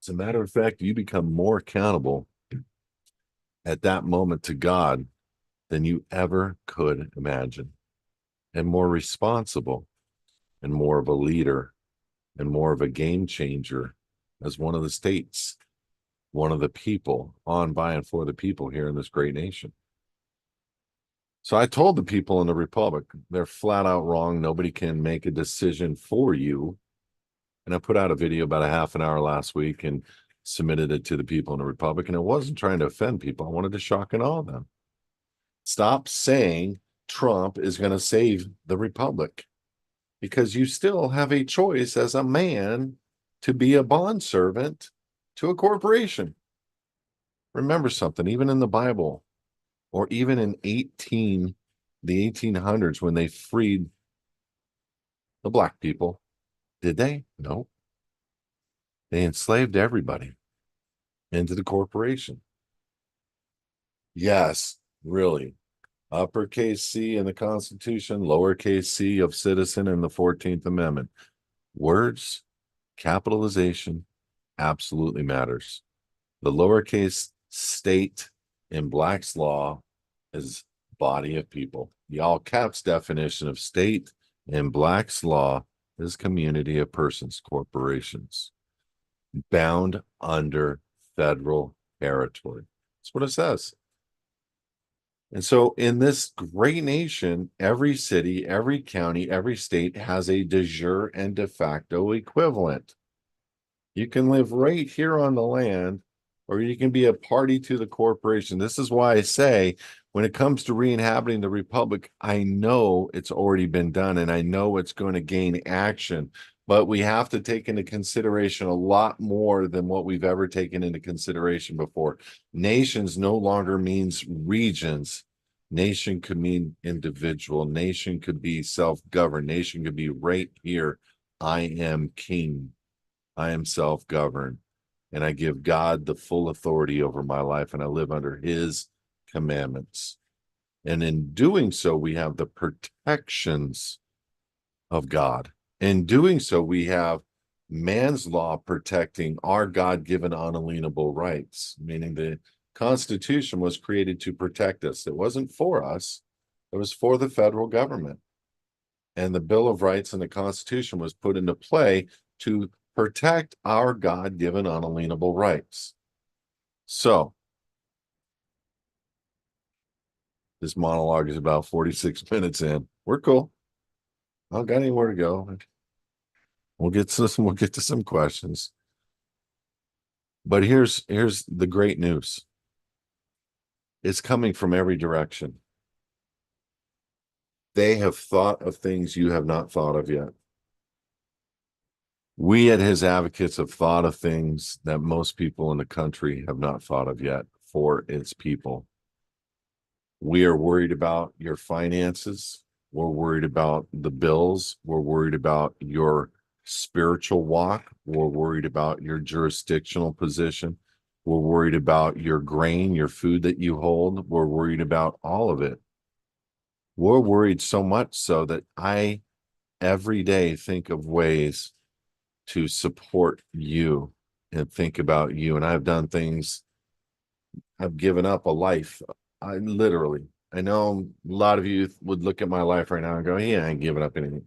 As a matter of fact, you become more accountable at that moment to God than you ever could imagine, and more responsible, and more of a leader, and more of a game changer as one of the states, one of the people, on, by, and for the people here in this great nation. So I told the people in the Republic, they're flat out wrong. Nobody can make a decision for you. And I put out a video about a half an hour last week and submitted it to the people in the Republic. And it wasn't trying to offend people. I wanted to shock and awe them. Stop saying Trump is going to save the Republic, because you still have a choice as a man to be a bondservant to a corporation. Remember something, even in the Bible, or even in the 1800s, when they freed the black people, did they? No. They enslaved everybody into the corporation. Yes, really. Uppercase C in the Constitution, lowercase c of citizen in the 14th Amendment. Words, capitalization absolutely matters. The lowercase state in Black's law is body of people. The all caps definition of state in Black's law is community of persons, corporations, bound under federal territory. That's what it says. And so in this great nation, every city, every county, every state has a de jure and de facto equivalent. You can live right here on the land, or you can be a party to the corporation. This is why I say, when it comes to re-inhabiting the republic, I know it's already been done and I know it's going to gain action, but we have to take into consideration a lot more than what we've ever taken into consideration before. Nations no longer means regions. Nation could mean individual. Nation could be self-governed. Nation could be right here. I am king. I am self-governed, and I give God the full authority over my life, and I live under his commandments. And in doing so, we have the protections of God. In doing so, we have man's law protecting our God-given unalienable rights, meaning the Constitution was created to protect us. It wasn't for us. It was for the federal government. And the Bill of Rights and the Constitution was put into play to protect our God-given unalienable rights. So this monologue is about 46 minutes in. We're cool. I don't got anywhere to go. We'll get to some questions. But here's the great news. It's coming from every direction. They have thought of things you have not thought of yet. We at HISAdvocates have thought of things that most people in the country have not thought of yet for its people. We are worried about your finances. We're worried about the bills. We're worried about your spiritual walk. We're worried about your jurisdictional position. We're worried about your grain, your food that you hold. We're worried about all of it. We're worried so much so that I every day think of ways to support you and think about you. And I've done things, I've given up a life. I know a lot of you would look at my life right now and go, yeah, I ain't giving up anything.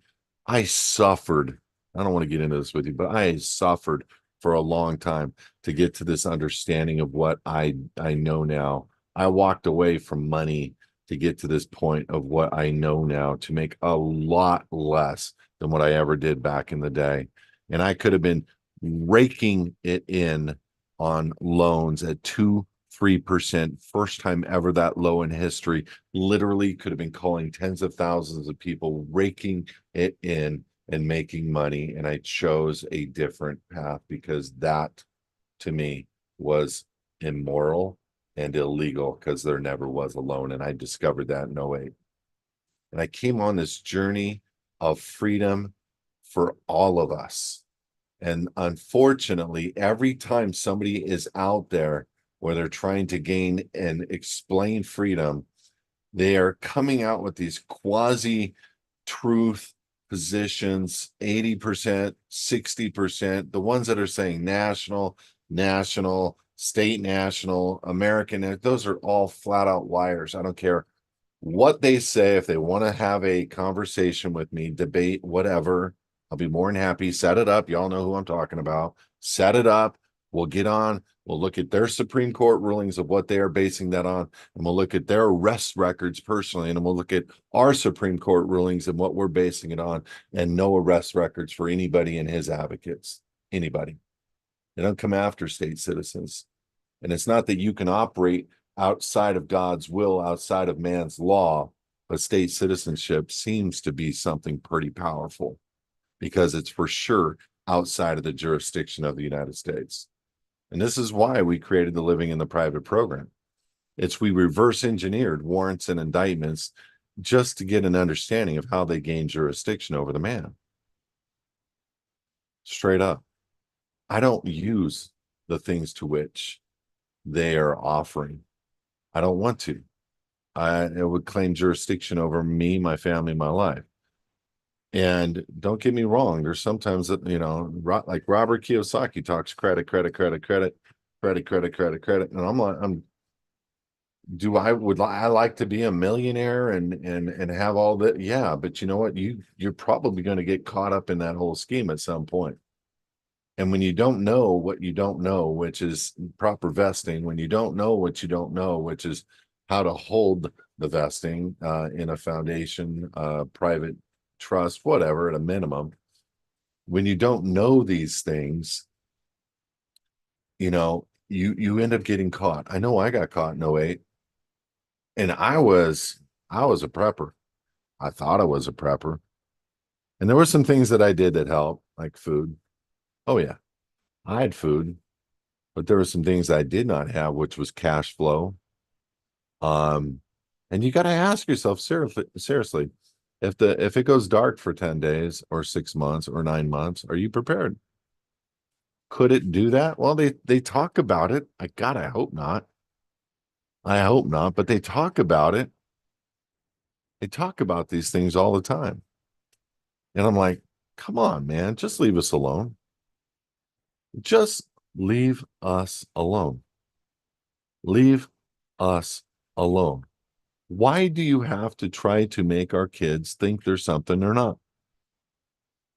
I suffered. I don't want to get into this with you, but I suffered for a long time to get to this understanding of what I know now. I walked away from money to get to this point of what I know now, to make a lot less than what I ever did back in the day. And I could have been raking it in on loans at 2-3%, first time ever that low in history. Literally could have been calling tens of thousands of people, raking it in and making money. And I chose a different path because that to me was immoral and illegal, because there never was a loan. And I discovered that in 08. And I came on this journey of freedom for all of us. And unfortunately, every time somebody is out there where they're trying to gain and explain freedom, they are coming out with these quasi truth positions, 80%, 60%, the ones that are saying national, state, national, American, those are all flat out liars. I don't care what they say. If they want to have a conversation with me, debate, whatever, I'll be more than happy. Set it up. Y'all know who I'm talking about. Set it up. We'll get on. We'll look at their Supreme Court rulings of what they are basing that on. And we'll look at their arrest records personally. And we'll look at our Supreme Court rulings and what we're basing it on. And no arrest records for anybody in HISAdvocates. Anybody. They don't come after state citizens. And it's not that you can operate outside of God's will, outside of man's law, but state citizenship seems to be something pretty powerful, because it's for sure outside of the jurisdiction of the United States. And this is why we created the Living in the Private program. We reverse engineered warrants and indictments just to get an understanding of how they gain jurisdiction over the man. Straight up. I don't use the things to which they are offering. I don't want to. It would claim jurisdiction over me, my family, my life. And don't get me wrong, there's sometimes that, like Robert Kiyosaki talks credit, credit, credit, credit, credit, credit, credit, credit. And I'm like, would I like to be a millionaire and have all that? Yeah, but you know what? You're probably going to get caught up in that whole scheme at some point. And when you don't know what you don't know, which is proper vesting, when you don't know what you don't know, which is how to hold the vesting in a foundation, private trust, whatever, at a minimum, when you don't know these things, you end up getting caught. I know I got caught in '08, and I was a prepper. I thought I was a prepper. And there were some things that I did that helped, like food. Oh yeah, I had food. But there were some things I did not have, which was cash flow. Um, and you got to ask yourself seriously, if it goes dark for 10 days or 6 months or 9 months, are you prepared? Could it do that? Well, they talk about it. I hope not. I hope not, but they talk about it. They talk about these things all the time. And I'm like, come on, man, just leave us alone. Just leave us alone. Leave us alone. Why do you have to try to make our kids think they're something they're not?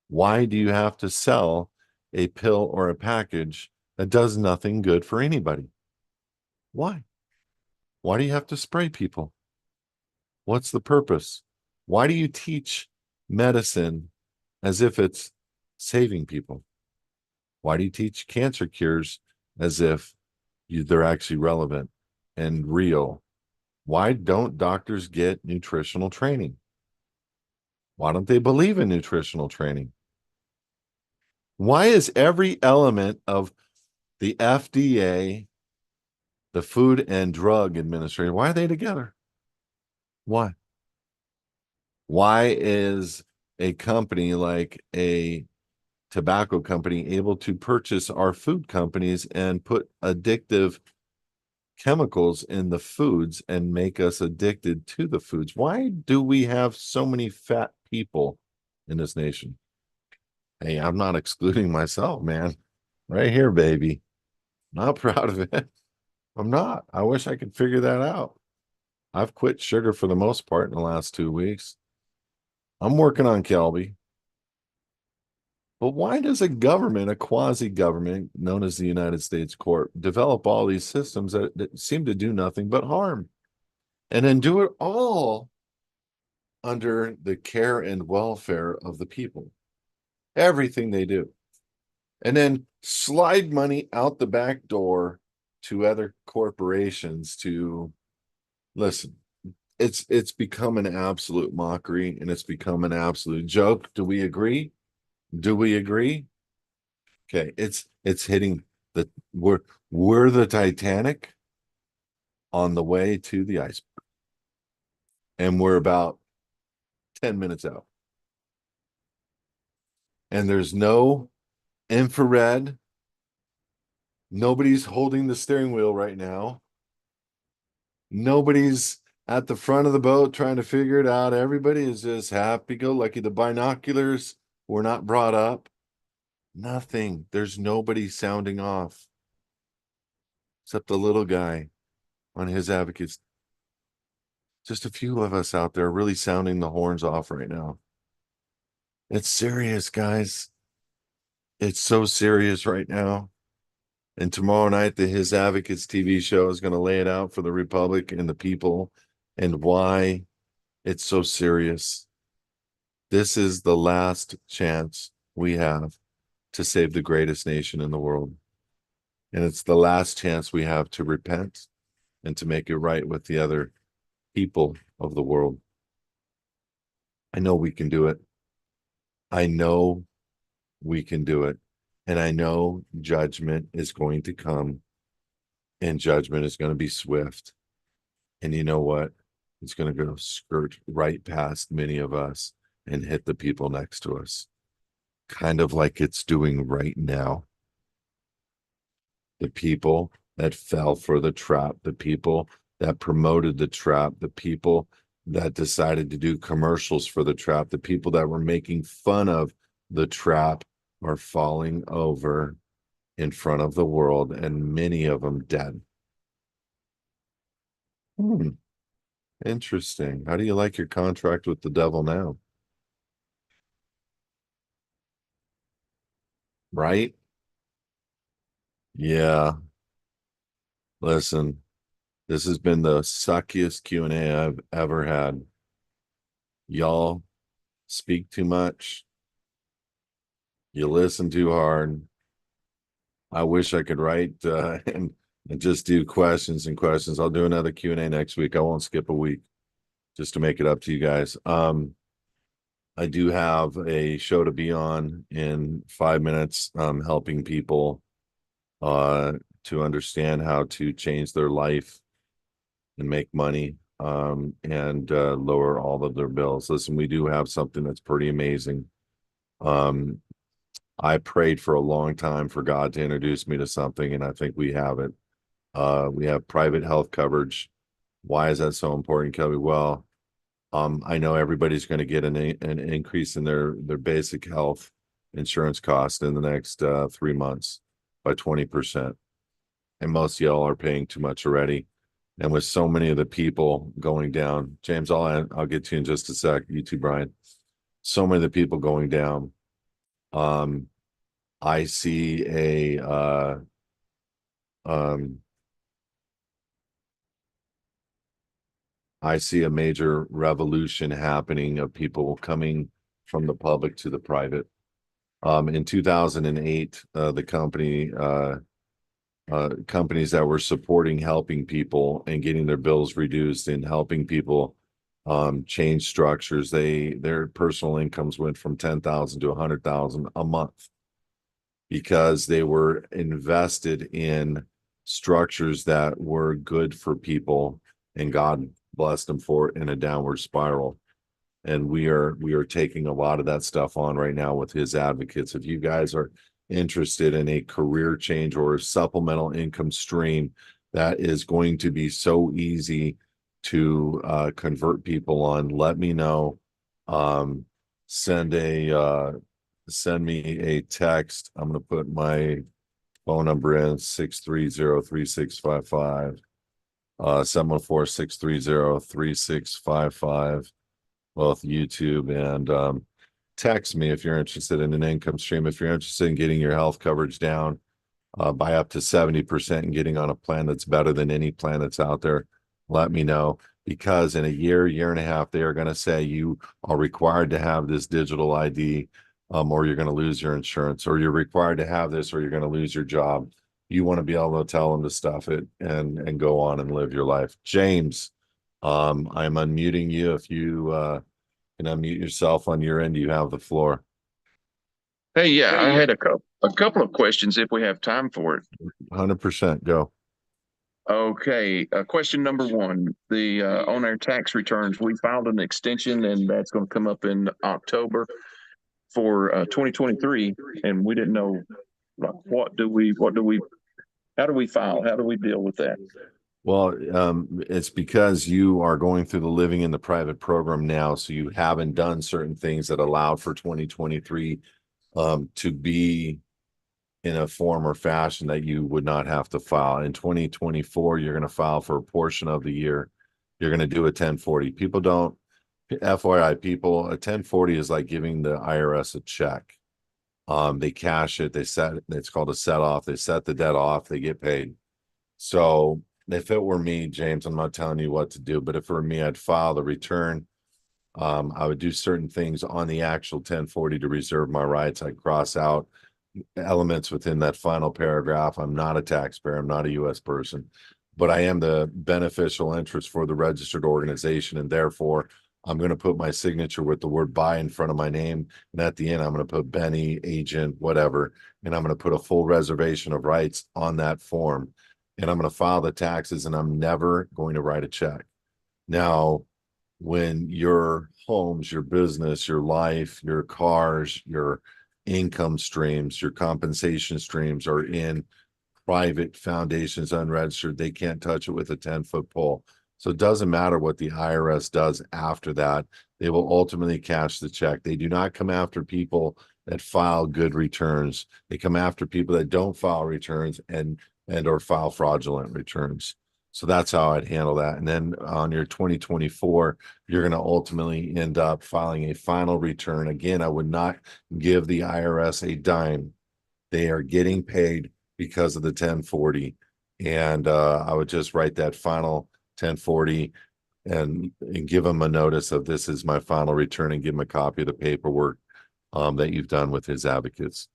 Why do you have to sell a pill or a package that does nothing good for anybody? Why? Why do you have to spray people? What's the purpose? Why do you teach medicine as if it's saving people? Why do you teach cancer cures as if they're actually relevant and real? Why don't doctors get nutritional training? Why don't they believe in nutritional training? Why is every element of the FDA, the Food and Drug Administration, why are they together? Why? Why is a company like a tobacco company able to purchase our food companies and put addictive chemicals in the foods and make us addicted to the foods? Why do we have so many fat people in this nation? Hey, I'm not excluding myself, man. Right here, baby. Not proud of it. I'm not. I wish I could figure that out. I've quit sugar for the most part in the last 2 weeks. I'm working on Kelby. But why does a government, a quasi government known as the United States Court, develop all these systems that seem to do nothing but harm? And then do it all under the care and welfare of the people. Everything they do. And then slide money out the back door to other corporations to listen. It's become an absolute mockery and it's become an absolute joke. Do we agree? Do we agree? Okay, it's hitting the we're the Titanic on the way to the iceberg. And we're about 10 minutes out. And there's no infrared. Nobody's holding the steering wheel right now. Nobody's at the front of the boat trying to figure it out. Everybody is just happy go lucky. The binoculars were not brought up. Nothing. There's nobody sounding off except the little guy on HISAdvocates. Just a few of us out there really sounding the horns off right now. It's serious, guys. It's so serious right now. And tomorrow night, the HISAdvocates TV show is going to lay it out for the Republic and the people and why it's so serious. This is the last chance we have to save the greatest nation in the world. And it's the last chance we have to repent and to make it right with the other people of the world. I know we can do it. I know we can do it. And I know judgment is going to come and judgment is going to be swift. And you know what? It's going to go skirt right past many of us and hit the people next to us, kind of like it's doing right now. the people that fell for the trap, the people that promoted the trap, the people that decided to do commercials for the trap, the people that were making fun of the trap are falling over in front of the world, and many of them dead. Hmm, interesting. How do you like your contract with the devil now? Right? Yeah. Listen, this has been the suckiest Q&A I've ever had. Y'all speak too much. You listen too hard. I wish I could write and just do questions and questions. I'll do another Q&A next week. I won't skip a week just to make it up to you guys. I do have a show to be on in 5 minutes, helping people uh, to understand how to change their life and make money, and lower all of their bills. Listen, we do have something that's pretty amazing. Um, I prayed for a long time for God to introduce me to something, and I think we have it. We have private health coverage. Why is that so important, Kelby? Well, I know everybody's going to get an increase in their basic health insurance cost in the next 3 months by 20%. And most of y'all are paying too much already. And with so many of the people going down, James, I'll get to you in just a sec. You too, Brian. So many of the people going down. Um, I see um, I see a major revolution happening of people coming from the public to the private. In 2008, the companies that were supporting helping people and getting their bills reduced and helping people change structures, their personal incomes went from 10,000 to 100,000 a month because they were invested in structures that were good for people, and God blessed them for it in a downward spiral. And we are taking a lot of that stuff on right now with HISAdvocates. If you guys are interested in a career change or a supplemental income stream that is going to be so easy to convert people on, let me know. Um, send a send me a text. I'm going to put my phone number in 630-3655, 714-630-3655, both YouTube and text me if you're interested in an income stream. If you're interested in getting your health coverage down by up to 70% and getting on a plan that's better than any plan that's out there, let me know. Because in a year and a half, they are going to say you are required to have this digital ID, or you're going to lose your insurance, or you're required to have this, or you're going to lose your job. You want to be able to tell them to stuff it and go on and live your life. James, I'm unmuting you. If you can unmute yourself on your end, you have the floor. Hey, yeah, I had a couple of questions if we have time for it. 100% go. Okay, question number one, the on our tax returns, we filed an extension and that's going to come up in October for 2023, and we didn't know like how do we file? How do we deal with that? Well, it's because you are going through the living in the private program now, so you haven't done certain things that allowed for 2023 to be in a form or fashion that you would not have to file. In 2024, you're going to file for a portion of the year. You're going to do a 1040. People don't, FYI, people, a 1040 is like giving the IRS a check. They cash it, it's called a set off. They set the debt off, they get paid. So if it were me, James, I'm not telling you what to do, but if it were me, I'd file the return. I would do certain things on the actual 1040 to reserve my rights. I'd cross out elements within that final paragraph. I'm not a taxpayer. I'm not a U.S. person, but I am the beneficial interest for the registered organization. And therefore, I'm going to put my signature with the word "by" in front of my name. And at the end, I'm going to put Benny, agent, whatever. And I'm going to put a full reservation of rights on that form. And I'm going to file the taxes, and I'm never going to write a check. Now, when your homes, your business, your life, your cars, your income streams, your compensation streams are in private foundations, unregistered. They can't touch it with a 10-foot pole. So it doesn't matter what the IRS does after that. They will ultimately cash the check. They do not come after people that file good returns. They come after people that don't file returns and or file fraudulent returns. So that's how I'd handle that. And then on your 2024, you're going to ultimately end up filing a final return. Again, I would not give the IRS a dime. They are getting paid because of the 1040. And I would just write that final 1040 and give them a notice of this is my final return and give them a copy of the paperwork that you've done with HISAdvocates.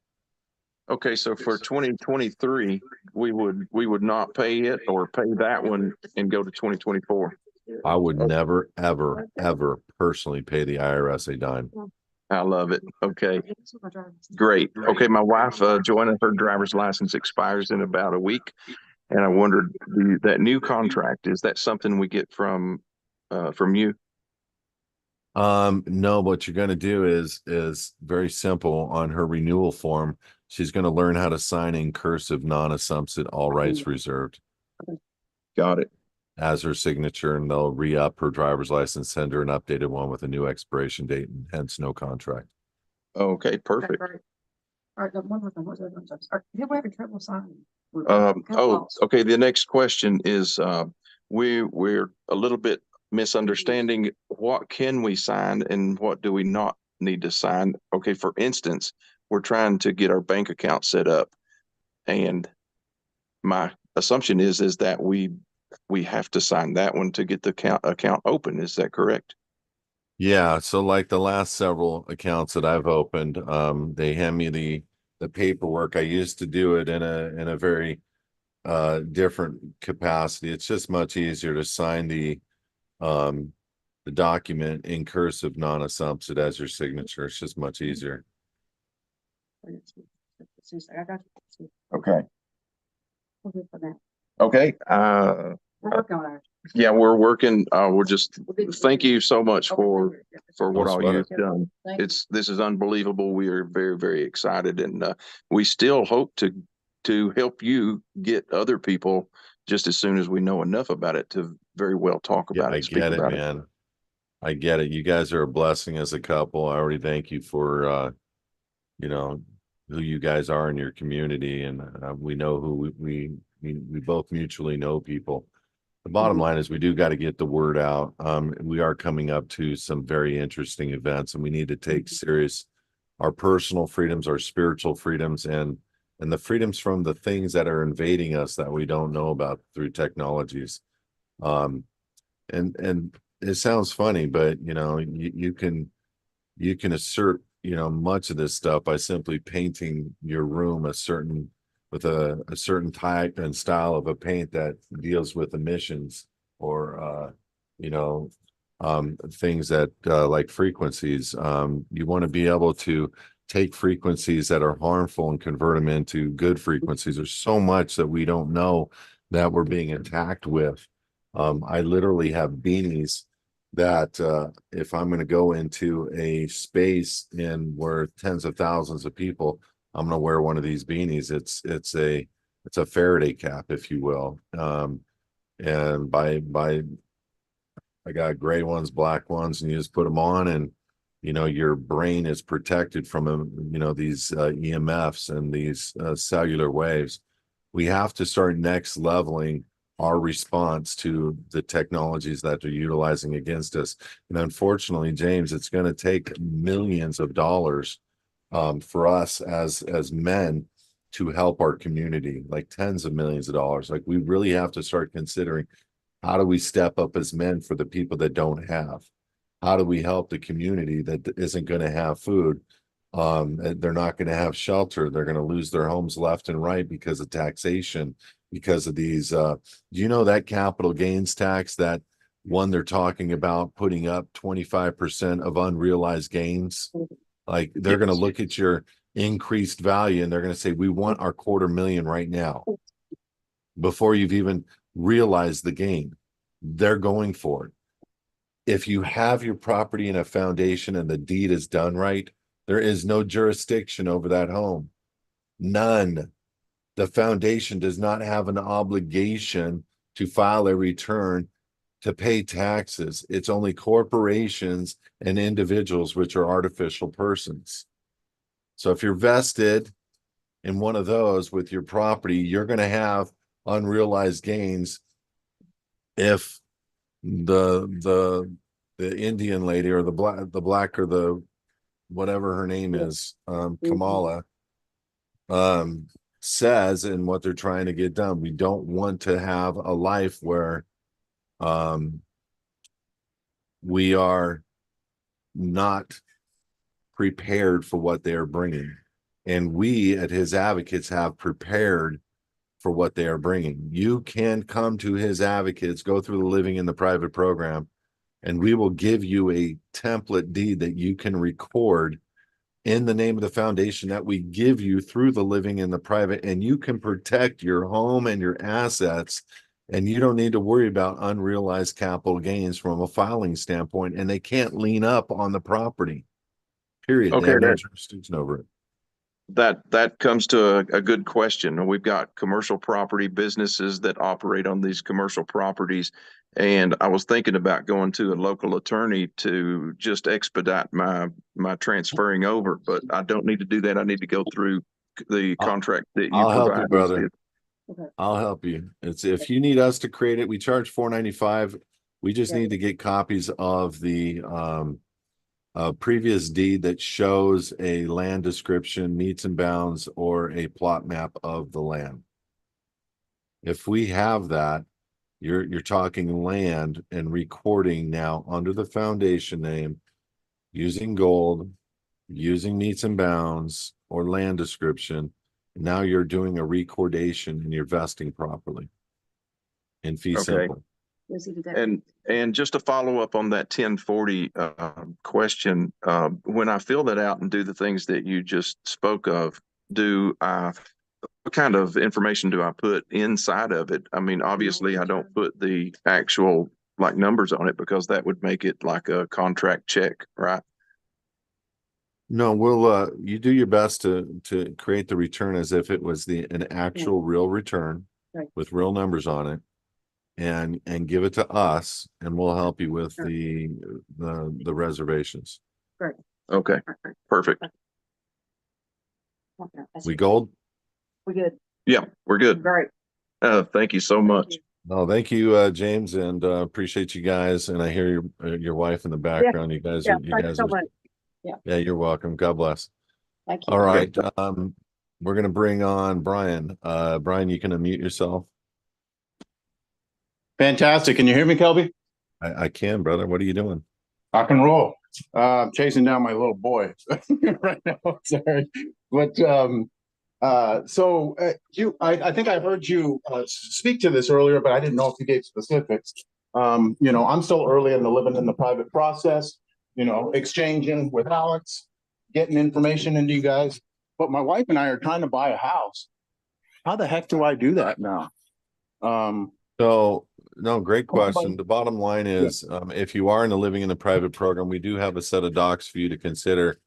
Okay, so for 2023, we would not pay it or pay that one and go to 2024. I would never, ever, ever personally pay the IRS a dime. I love it. Okay, great. Okay, my wife, Joanna, her driver's license expires in about a week. And I wondered, that new contract, is that something we get from you? No, what you're going to do is very simple. On her renewal form, she's going to learn how to sign in cursive, non-assumptive, all rights reserved Got it. as her signature, and they'll re-up her driver's license, send her an updated one with a new expiration date, and hence no contract. Okay, perfect. All right, the one with them, what's that? Did we have trouble signing? Okay. The next question is, we're a little bit misunderstanding. What can we sign and what do we not need to sign? Okay, for instance, we're trying to get our bank account set up, and my assumption is that we have to sign that one to get the account open. Is that correct? Yeah, so like the last several accounts that I've opened, they hand me the paperwork. I used to do it in a very different capacity. It's just much easier to sign the document in cursive, non-assumptive as your signature. It's just much easier. I got you. Okay. We'll do for that. Okay. We're working on it. Yeah, we're working. We're just, thank you so much Okay, for what No all sweat you've it. done. Thank you. This is unbelievable. We are very, very excited, and we still hope to help you get other people just as soon as we know enough about it to very well talk Yeah, about I it, speak get it, about it. man. I get it. You guys are a blessing as a couple. I already thank you for you know, who you guys are in your community, and we know who we both mutually know people. The bottom line is we do got to get the word out. We are coming up to some very interesting events, and we need to take serious our personal freedoms, our spiritual freedoms, and the freedoms from the things that are invading us that we don't know about through technologies. Um, and it sounds funny, but you can assert much of this stuff by simply painting your room a certain with a certain type and style of a paint that deals with emissions or you know things that like frequencies. You want to be able to take frequencies that are harmful and convert them into good frequencies. There's so much that we don't know that we're being attacked with. I literally have beanies that if I'm going to go into a space in where tens of thousands of people, I'm going to wear one of these beanies. It's a Faraday cap, if you will. And by I got gray ones, black ones, and you just put them on, and your brain is protected from these EMFs and these cellular waves. We have to start next leveling our response to the technologies that they're utilizing against us. And unfortunately, James, it's going to take millions of dollars for us as men to help our community, like tens of millions of dollars. Like we really have to start considering how do we step up as men for the people that don't have? How do we help the community that isn't going to have food? They're not going to have shelter. They're going to lose their homes left and right because of taxation, because of these. Do you know that capital gains tax, that one they're talking about putting up 25% of unrealized gains? Like they're going to look at your increased value and they're going to say, we want our $250,000 right now before you've even realized the gain. They're going for it. If you have your property in a foundation and the deed is done right, there is no jurisdiction over that home. None. the foundation does not have an obligation to file a return to pay taxes. It's only corporations and individuals, which are artificial persons. So if you're vested in one of those with your property, you're going to have unrealized gains if the Indian lady or the black or the whatever her name is, Kamala, says and what they're trying to get done. We don't want to have a life where we are not prepared for what they are bringing. And we at HISAdvocates have prepared for what they are bringing. You can come to HISAdvocates, go through the living in the private program, and we will give you a template deed that you can record in the name of the foundation that we give you through the living in the private, and you can protect your home and your assets, and you don't need to worry about unrealized capital gains from a filing standpoint, and they can't lean up on the property, period. They Okay, have no jurisdiction over it. that comes to a good question. We've got commercial property businesses that operate on these commercial properties. And I was thinking about going to a local attorney to just expedite my transferring over, but I don't need to do that. I need to go through the contract that you I'll help you, provide. brother. Okay. I'll help you. It's if you need us to create it, we charge $4.95. We just Okay. need to get copies of the previous deed that shows a land description, meets and bounds, or a plot map of the land. If we have that, you're talking land and recording now under the foundation name, using gold, using meets and bounds, or land description. Now you're doing a recordation and you're vesting properly in fee Okay. simple. Yes, he did that. And just to follow up on that 1040 question, when I fill that out and do the things that you just spoke of, what kind of information do I put inside of it? I mean, obviously I don't put the actual like numbers on it because that would make it like a contract check, right? No, we'll you do your best to create the return as if it was an actual real return Right. with real numbers on it, and give it to us, and we'll help you with Sure. the reservations. Great. Okay, Perfect. perfect. Okay, that's We it. gold? We good. Yeah, we're good. Great. Thank you so Thank much. you. No, thank you, James, and appreciate you guys. And I hear your wife in the background. You guys Yeah, are thanks so much. yeah, you're welcome. God bless. Thank you. All right. We're gonna bring on Brian. Brian, you can unmute yourself. Fantastic. Can you hear me, Kelby? I can, brother. What are you doing? Rock and roll. Chasing down my little boy right now. Sorry. But I think I heard you speak to this earlier, but I didn't know if you gave specifics. You know, I'm still early in the living in the private process, you know, exchanging with Alex, getting information into you guys. But my wife and I are trying to buy a house. How the heck do I do that now? So, no, great question. The bottom line is, if you are in the living in the private program, we do have a set of docs for you to consider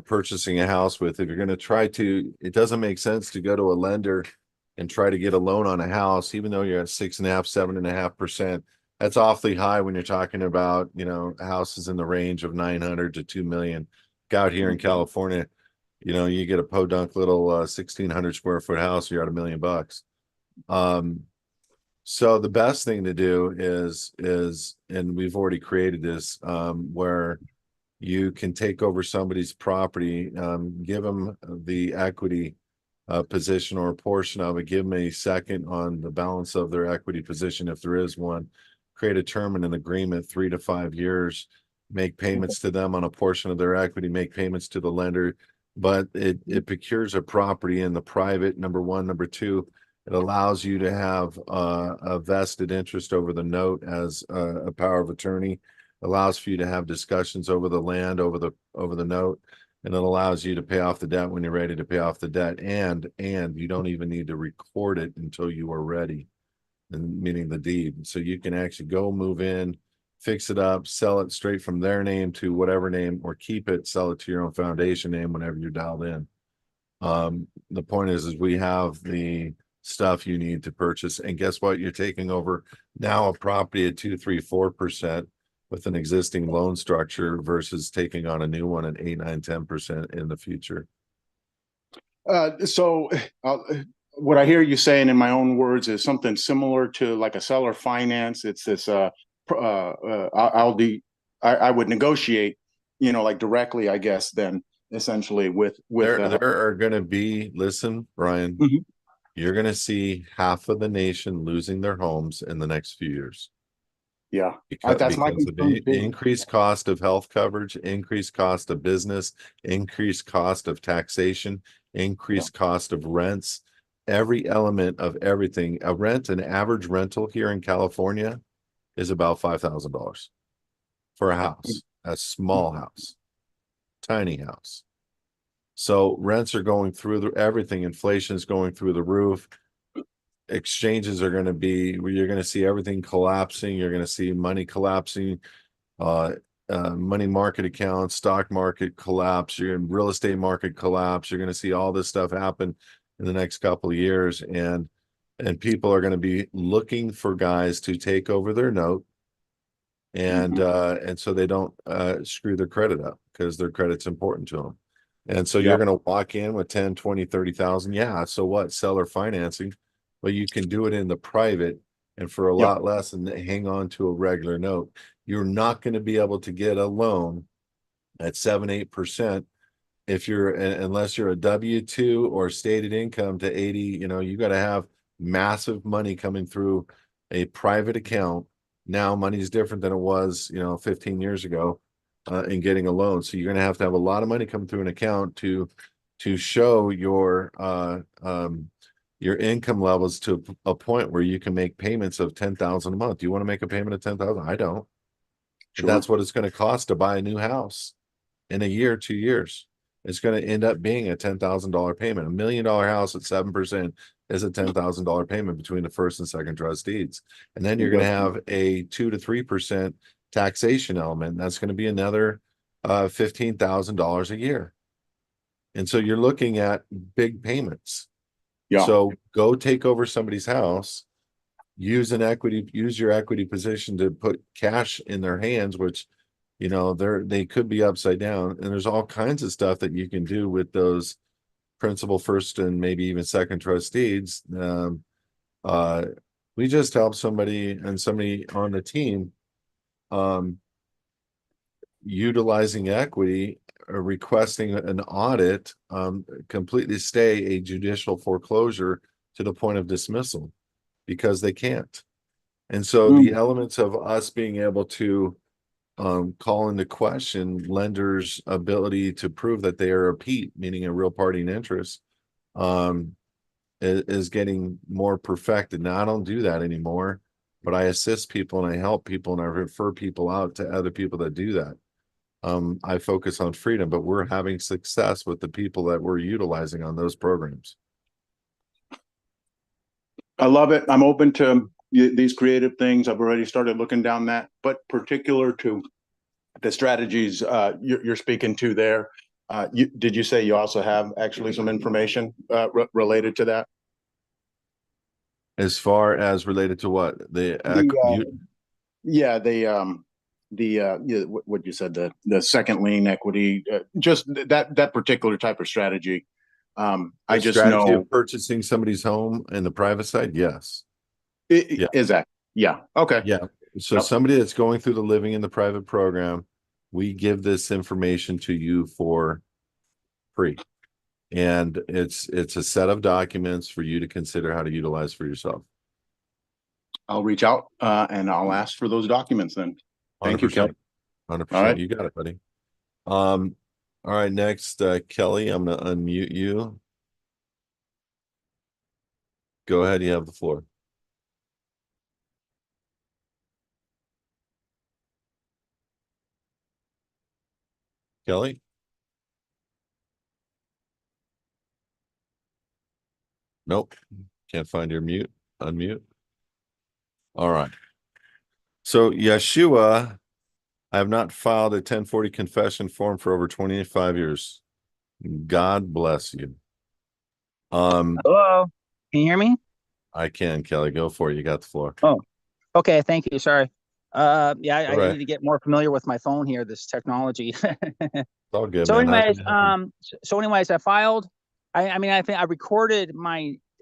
purchasing a house with. If you're going to try to, it doesn't make sense to go to a lender and try to get a loan on a house, even though you're at 6.5%, 7.5%. That's awfully high when you're talking about, you know, houses in the range of 900 to 2 million. Out here in California, you know, you get a podunk little 1,600 square foot house, you're at $1 million. So the best thing to do is, and we've already created this, where you can take over somebody's property, give them the equity position or a portion of it, give them a second on the balance of their equity position if there is one, create a term and an agreement, 3 to 5 years, make payments to them on a portion of their equity, make payments to the lender, but it procures a property in the private, number one. Number two, it allows you to have a vested interest over the note as a power of attorney, allows for you to have discussions over the land, over the note, and it allows you to pay off the debt when you're ready to pay off the debt. And you don't even need to record it until you are ready, and meaning the deed. So you can actually go move in, fix it up, sell it straight from their name to whatever name, or keep it, sell it to your own foundation name whenever you're dialed in. The point is we have the stuff you need to purchase, and guess what? You're taking over now a property at 2, 3, 4% with an existing loan structure versus taking on a new one at 8, 9, 10% in the future. So what I hear you saying in my own words is something similar to like a seller finance. It's this I would negotiate, like directly, I guess, then essentially with There are going to be, listen, Brian, Mhm. you're going to see half of the nation losing their homes in the next few years. Yeah, Because that's my of concern the too. increased cost of health coverage, increased cost of business, increased cost of taxation, increased cost of rents, every element of everything. An average rental here in California is about $5,000 for a house, a small house, tiny house. So rents are going through everything. Inflation is going through the roof. Exchanges are going to be, you're going to see everything collapsing. You're going to see money collapsing, money market accounts, stock market collapse, you're in real estate market collapse. You're going to see all this stuff happen in the next couple of years. And people are going to be looking for guys to take over their note. And so they don't screw their credit up because their credit's important to them. And so you're going to walk in with 10, 20, 30,000. Yeah. So what? Seller financing, but you can do it in the private and for a lot less and hang on to a regular note. You're not going to be able to get a loan at 7, 8% if unless you're a W-2 or stated income to 80, you got to have massive money coming through a private account. Now money's different than it was, 15 years ago, in getting a loan. So you're going to have a lot of money come through an account to show your income levels to a point where you can make payments of 10,000 a month. Do you want to make a payment of 10,000? I don't. But that's what it's going to cost to buy a new house in a year, 2 years. It's going to end up being a $10,000 payment. $1 million house at 7% is a $10,000 payment between the first and second trust deeds. And then you're going to have a 2 to 3% taxation element. That's going to be another $15,000 a year. And so you're looking at big payments. Yeah. So go take over somebody's house, use your equity position to put cash in their hands, which they could be upside down. And there's all kinds of stuff that you can do with those principal, first, and maybe even second trust deeds. We just helped somebody on the team utilizing equity, requesting an audit, completely stay a judicial foreclosure to the point of dismissal because they can't. And so the elements of us being able to call into question lenders' ability to prove that they are a PEAT, meaning a real party in interest, is getting more perfected. Now, I don't do that anymore, but I assist people and I help people and I refer people out to other people that do that. I focus on freedom, but we're having success with the people that we're utilizing on those programs. I love it. I'm open to these creative things. I've already started looking down that, but particular to the strategies you're speaking to there. Did you say you also have actually some information related to that? As far as related to what? What you said, the second lien equity, just that particular type of strategy. I just know of purchasing somebody's home in the private side. Yes. Is that? Yeah. Okay. Yeah. So somebody that's going through the living in the private program, we give this information to you for free. And it's a set of documents for you to consider how to utilize for yourself. I'll reach out and I'll ask for those documents then. Thank you, Kelly. 100%. All right. You got it, buddy. All right, next, Kelly, I'm gonna unmute you. Go ahead, you have the floor. Kelly? Nope. Can't find your mute. Unmute. All right. So Yeshua, I have not filed a 1040 confession form for over 25 years. God bless you. Hello, can you hear me? I can, Kelly, go for it. You got the floor. Oh, okay. Thank you. Sorry. Yeah, All I right. need to get more familiar with my phone here, this technology. It's all good, So man. How can anyways, I help you? I filed, I mean, I think I recorded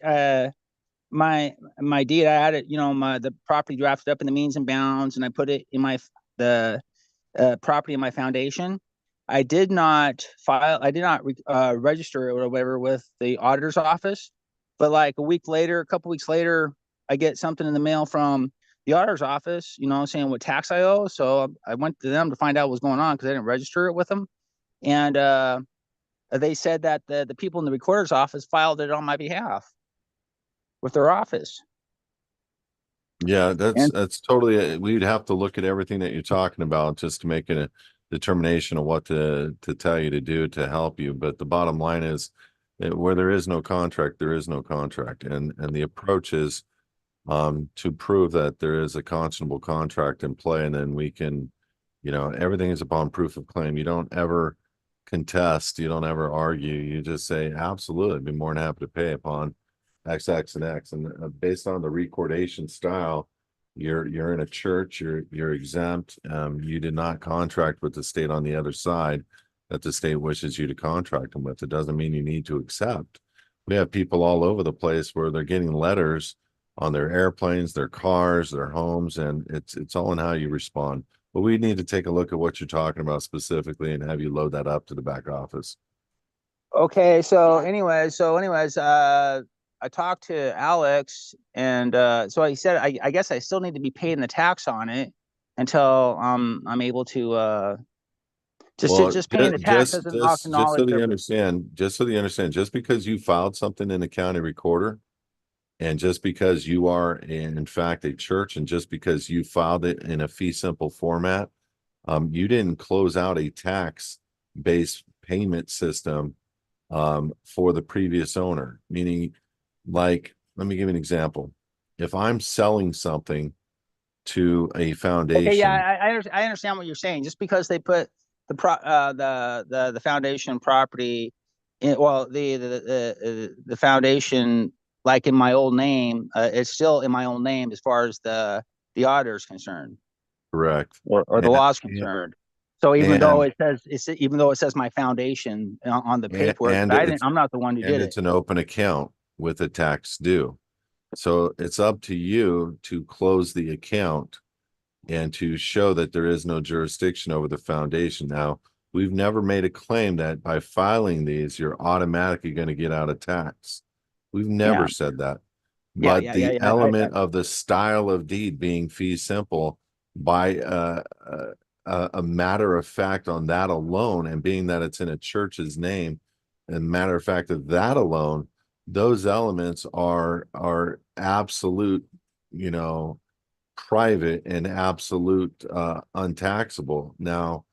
uh, my deed. I had it, the property drafted up in the means and bounds, and I put it in the property in my foundation. I did not register it or whatever with the auditor's office. But like a couple weeks later, I get something in the mail from the auditor's office, saying what tax I owe. So I went to them to find out what was going on because I didn't register it with them. And they said that the people in the recorder's office filed it on my behalf with their office. Yeah, And that's totally. We'd have to look at everything that you're talking about just to make a determination of what to tell you to do to help you. But the bottom line is, where there is no contract, there is no contract, and the approach is to prove that there is a conscionable contract in play, and then we can, everything is upon proof of claim. You don't ever contest, you don't ever argue. You just say, absolutely, I'd be more than happy to pay upon X, X, and X. And based on the recordation style, you're in a church, you're exempt. You did not contract with the state on the other side that the state wishes you to contract them with. It doesn't mean you need to accept. We have people all over the place where they're getting letters on their airplanes, their cars, their homes, and it's all in how you respond. But we need to take a look at what you're talking about specifically and have you load that up to the back office. okay, I talked to Alex, and so he said I guess I still need to be paying the tax on it until I'm able to Well, just paying the tax doesn't just so acknowledge that you their. understand, just because you filed something in the county recorder, and just because you are in fact a church, and just because you filed it in a fee simple format, you didn't close out a tax based payment system for the previous owner. Meaning, like, let me give you an example. If I'm selling something to a Okay, yeah, foundation, I understand what you're saying. Just because they put the foundation property in, well, the foundation like in my old name, it's still in my own name as far as the auditor is concerned, correct, or the and law is concerned. So and even though it says my foundation on the paperwork, and but I'm not the one who did it. it's an open account with a tax due. So it's up to you to close the account and to show that there is no jurisdiction over the foundation. Now, we've never made a claim that by filing these, you're automatically going to get out of tax. We've Yeah, never said that. yeah, But yeah, yeah, the yeah. element of the style of deed being fee simple by a matter of fact on that alone, and being that it's in a church's name, and matter of fact of that alone, those elements are absolute, you know, private and absolute untaxable. Now,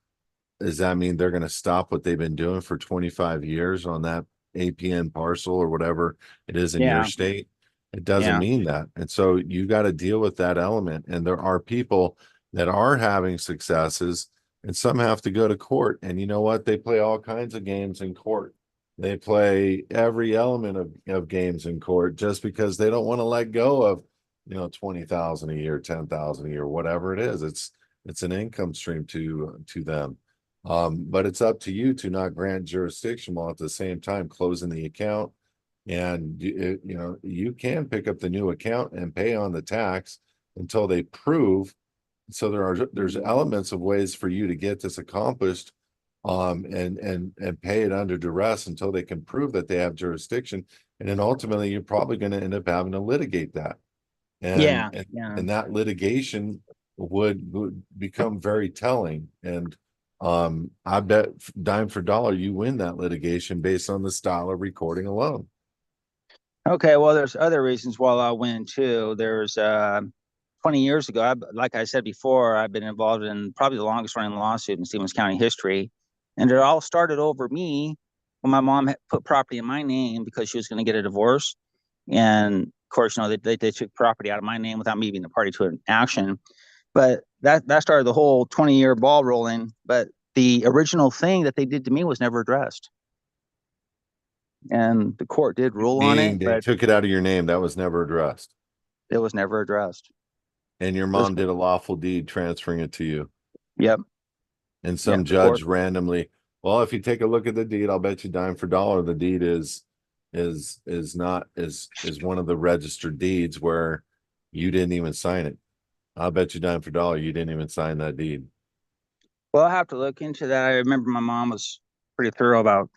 does that mean they're going to stop what they've been doing for 25 years on that APN parcel or whatever it is in your Yeah, state? It doesn't yeah, mean that. And so you got to deal with that element. And there are people that are having successes, and some have to go to court. And you know what? They play all kinds of games in court. They play every element of games in court just because they don't want to let go of, 20,000 a year, 10,000 a year, whatever it is. It's an income stream to them. But it's up to you to not grant jurisdiction while at the same time closing the account. And you can pick up the new account and pay on the tax until they prove. So there's elements of ways for you to get this accomplished, and pay it under duress until they can prove that they have jurisdiction. And then ultimately you're probably going to end up having to litigate that. And yeah, and, yeah. and that litigation would become very telling. And I bet dime for dollar you win that litigation based on the style of recording alone. Okay, well, there's other reasons why I'll win too. There's 20 years ago, like I said before, I've been involved in probably the longest running lawsuit in Stevens County history. And it all started over me when my mom had put property in my name because she was going to get a divorce. And of course, they took property out of my name without me being the party to an action. But that started the whole 20-year ball rolling. But the original thing that they did to me was never addressed. and the court did rule on Meaning it, they but took it out of your name. That was never addressed. it was never addressed. And your mom did a lawful deed transferring it to you. Yep. And some the judge court- randomly, well, if you take a look at the deed, I'll bet you dime for dollar the deed is one of the registered deeds where you didn't even sign it. I'll bet you dime for dollar you didn't even sign that deed. Well, I'll have to look into that. I remember my mom was pretty thorough about,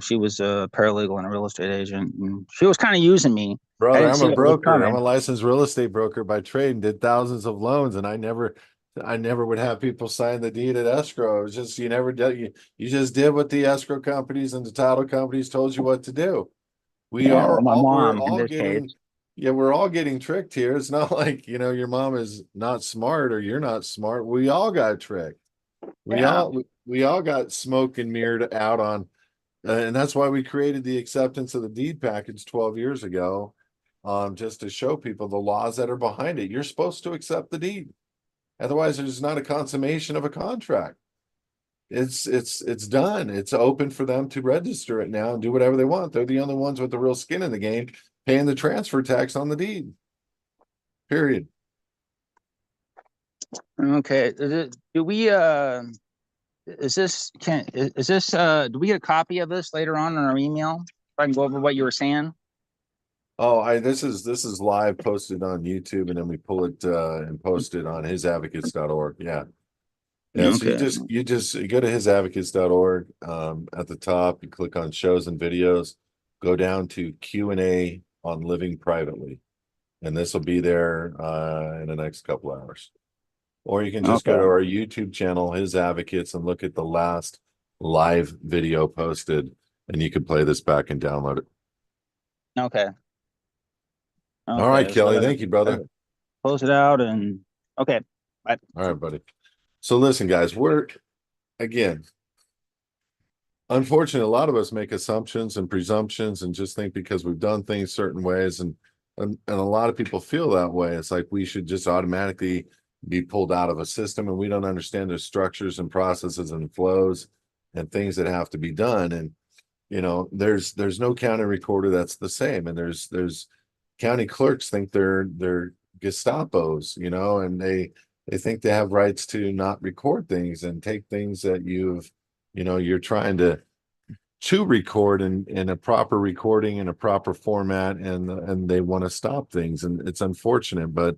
she was a paralegal and a real estate agent, and she was kind of using me. Brother, didn't I'm see a what was broker. I'm coming. a licensed real estate broker by trade and did thousands of loans. And I never would have people sign the deed at escrow. It was just, you never did. You just did what the escrow companies and the title companies told you what to do. Yeah, well, my We're mom in all this getting, case. yeah, we're all getting tricked here. It's not like, your mom is not smart or you're not smart. We all got tricked. Yeah. We all got smoke and mirrored out on, and that's why we created the acceptance of the deed package 12 years ago, just to show people the laws that are behind it. You're supposed to accept the deed. Otherwise, there's not a consummation of a contract. It's done. It's open for them to register it now and do whatever they want. They're the only ones with the real skin in the game, paying the transfer tax on the deed. Period. Okay. Do we is this do we get a copy of this later on in our email? If I can go over what you were saying. Oh, this is live posted on YouTube, and then we pull it and post it on HISAdvocates.org. Yeah. Yeah, so Okay. you go to hisadvocates.org. At the top, you click on shows and videos, go down to Q&A on living privately, and this will be there in the next couple hours. Or you can just go to our YouTube channel, His Advocates, and look at the last live video posted, and you can play this back and download it. Okay. All right, so Kelly. let's Thank you, brother. close it out and okay. Bye. All right, buddy. So listen, guys, again, unfortunately, a lot of us make assumptions and presumptions and just think because we've done things certain ways, and a lot of people feel that way. It's like we should just automatically be pulled out of a system, and we don't understand the structures and processes and flows and things that have to be done. And there's no county recorder that's the same, and there's county clerks think they're Gestapos, and they think they have rights to not record things and take things that you're trying to record in a proper recording in a proper format, and they want to stop things, and it's unfortunate, but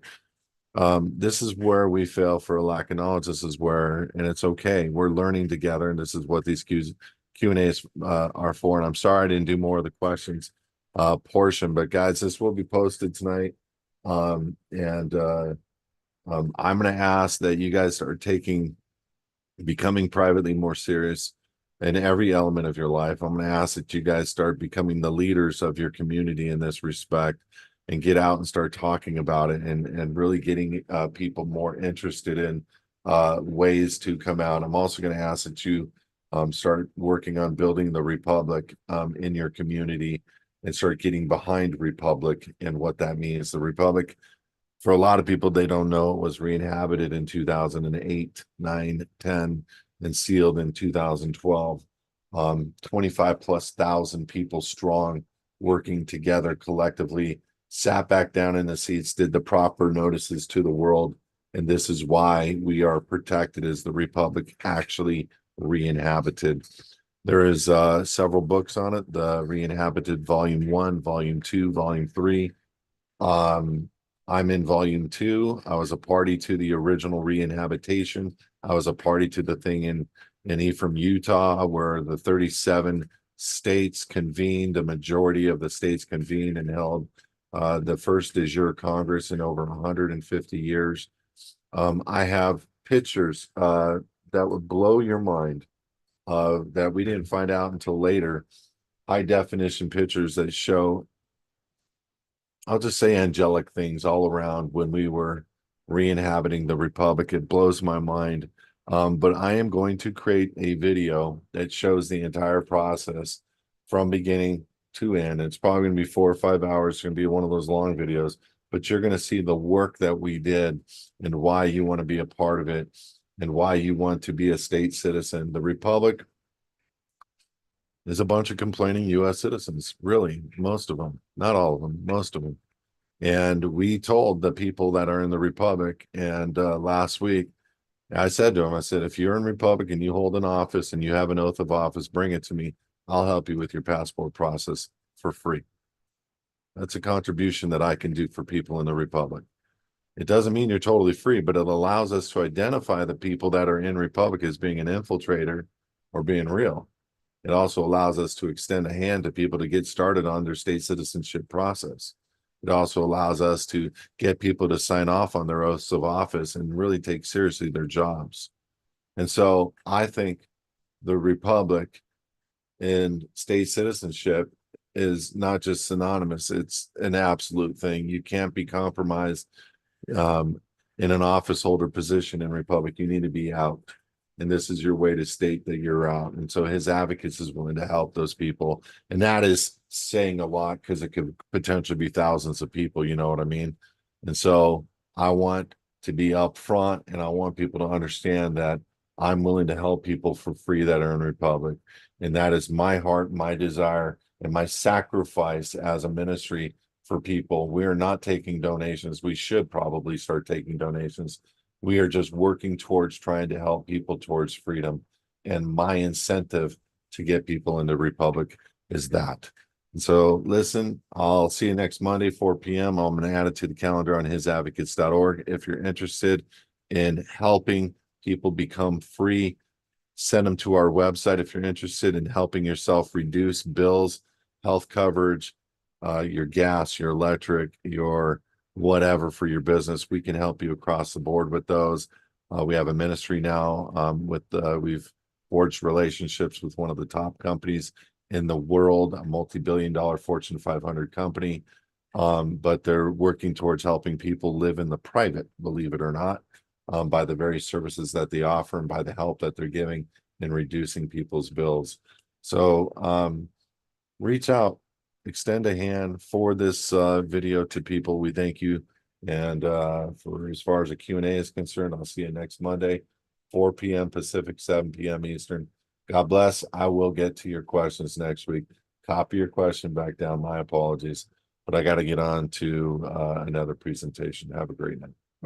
this is where we fail for a lack of knowledge. This is where, and it's okay, we're learning together, and this is what these Q&As are for. And I'm sorry I didn't do more of the questions portion, but guys, this will be posted tonight. I'm going to ask that you guys start becoming privately more serious in every element of your life. I'm going to ask that you guys start becoming the leaders of your community in this respect, and get out and start talking about it, and really getting people more interested in ways to come out. I'm also going to ask that you start working on building the Republic in your community, and start getting behind Republic and what that means. The Republic, for a lot of people, they don't know, it was re-inhabited in 2008, 9, 10, and sealed in 2012. 25,000+ people strong, working together collectively, sat back down in the seats, did the proper notices to the world. And this is why we are protected, as the Republic actually re-inhabited. There is several books on it, the Re-Inhabited Volume 1, Volume 2, Volume 3. I'm in Volume 2. I was a party to the original re-inhabitation. I was a party to the thing in Ephraim, Utah, where the 37 states convened, a majority of the states convened and held the first de jure Congress in over 150 years. I have pictures that would blow your mind, that we didn't find out until later. High definition pictures that show, I'll just say, angelic things all around when we were re-inhabiting the Republic. It blows my mind. But I am going to create a video that shows the entire process from beginning to end. It's probably going to be 4 or 5 hours. It's going to be one of those long videos, but you're going to see the work that we did and why you want to be a part of it and why you want to be a state citizen. The Republic is a bunch of complaining US citizens, really, most of them, not all of them, most of them. And we told the people that are in the Republic, and last week, I said to them, I said, if you're in Republic and you hold an office and you have an oath of office, bring it to me. I'll help you with your passport process for free. That's a contribution that I can do for people in the Republic. It doesn't mean you're totally free, but it allows us to identify the people that are in Republic as being an infiltrator or being real. It also allows us to extend a hand to people to get started on their state citizenship process. It also allows us to get people to sign off on their oaths of office and really take seriously their jobs. And so I think the Republic and state citizenship is not just synonymous, it's an absolute thing. You can't be compromised in an office holder position in Republic. You need to be out. And this is your way to state that you're out. And so HISAdvocates is willing to help those people. And that is saying a lot because it could potentially be thousands of people, you know what I mean? And so I want to be upfront, and I want people to understand that I'm willing to help people for free that are in Republic. And that is my heart, my desire, and my sacrifice as a ministry for people. We are not taking donations. We should probably start taking donations. We are just working towards trying to help people towards freedom. And my incentive to get people into Republic is that. And so listen, I'll see you next Monday, 4 p.m. I'm going to add it to the calendar on hisadvocates.org. If you're interested in helping people become free, send them to our website. If you're interested in helping yourself reduce bills, health coverage, your gas, your electric, your whatever for your business, we can help you across the board with those. We have a ministry now we've forged relationships with one of the top companies in the world, a multi-billion-dollar Fortune 500 company. But they're working towards helping people live in the private, believe it or not, by the very services that they offer and by the help that they're giving in reducing people's bills. So reach out, extend a hand, forward this video to people. We thank you. And for as far as the Q&A is concerned, I'll see you next Monday, 4 p.m. Pacific, 7 p.m. Eastern. God bless. I will get to your questions next week. Copy your question back down. My apologies, but I got to get on to another presentation. Have a great night.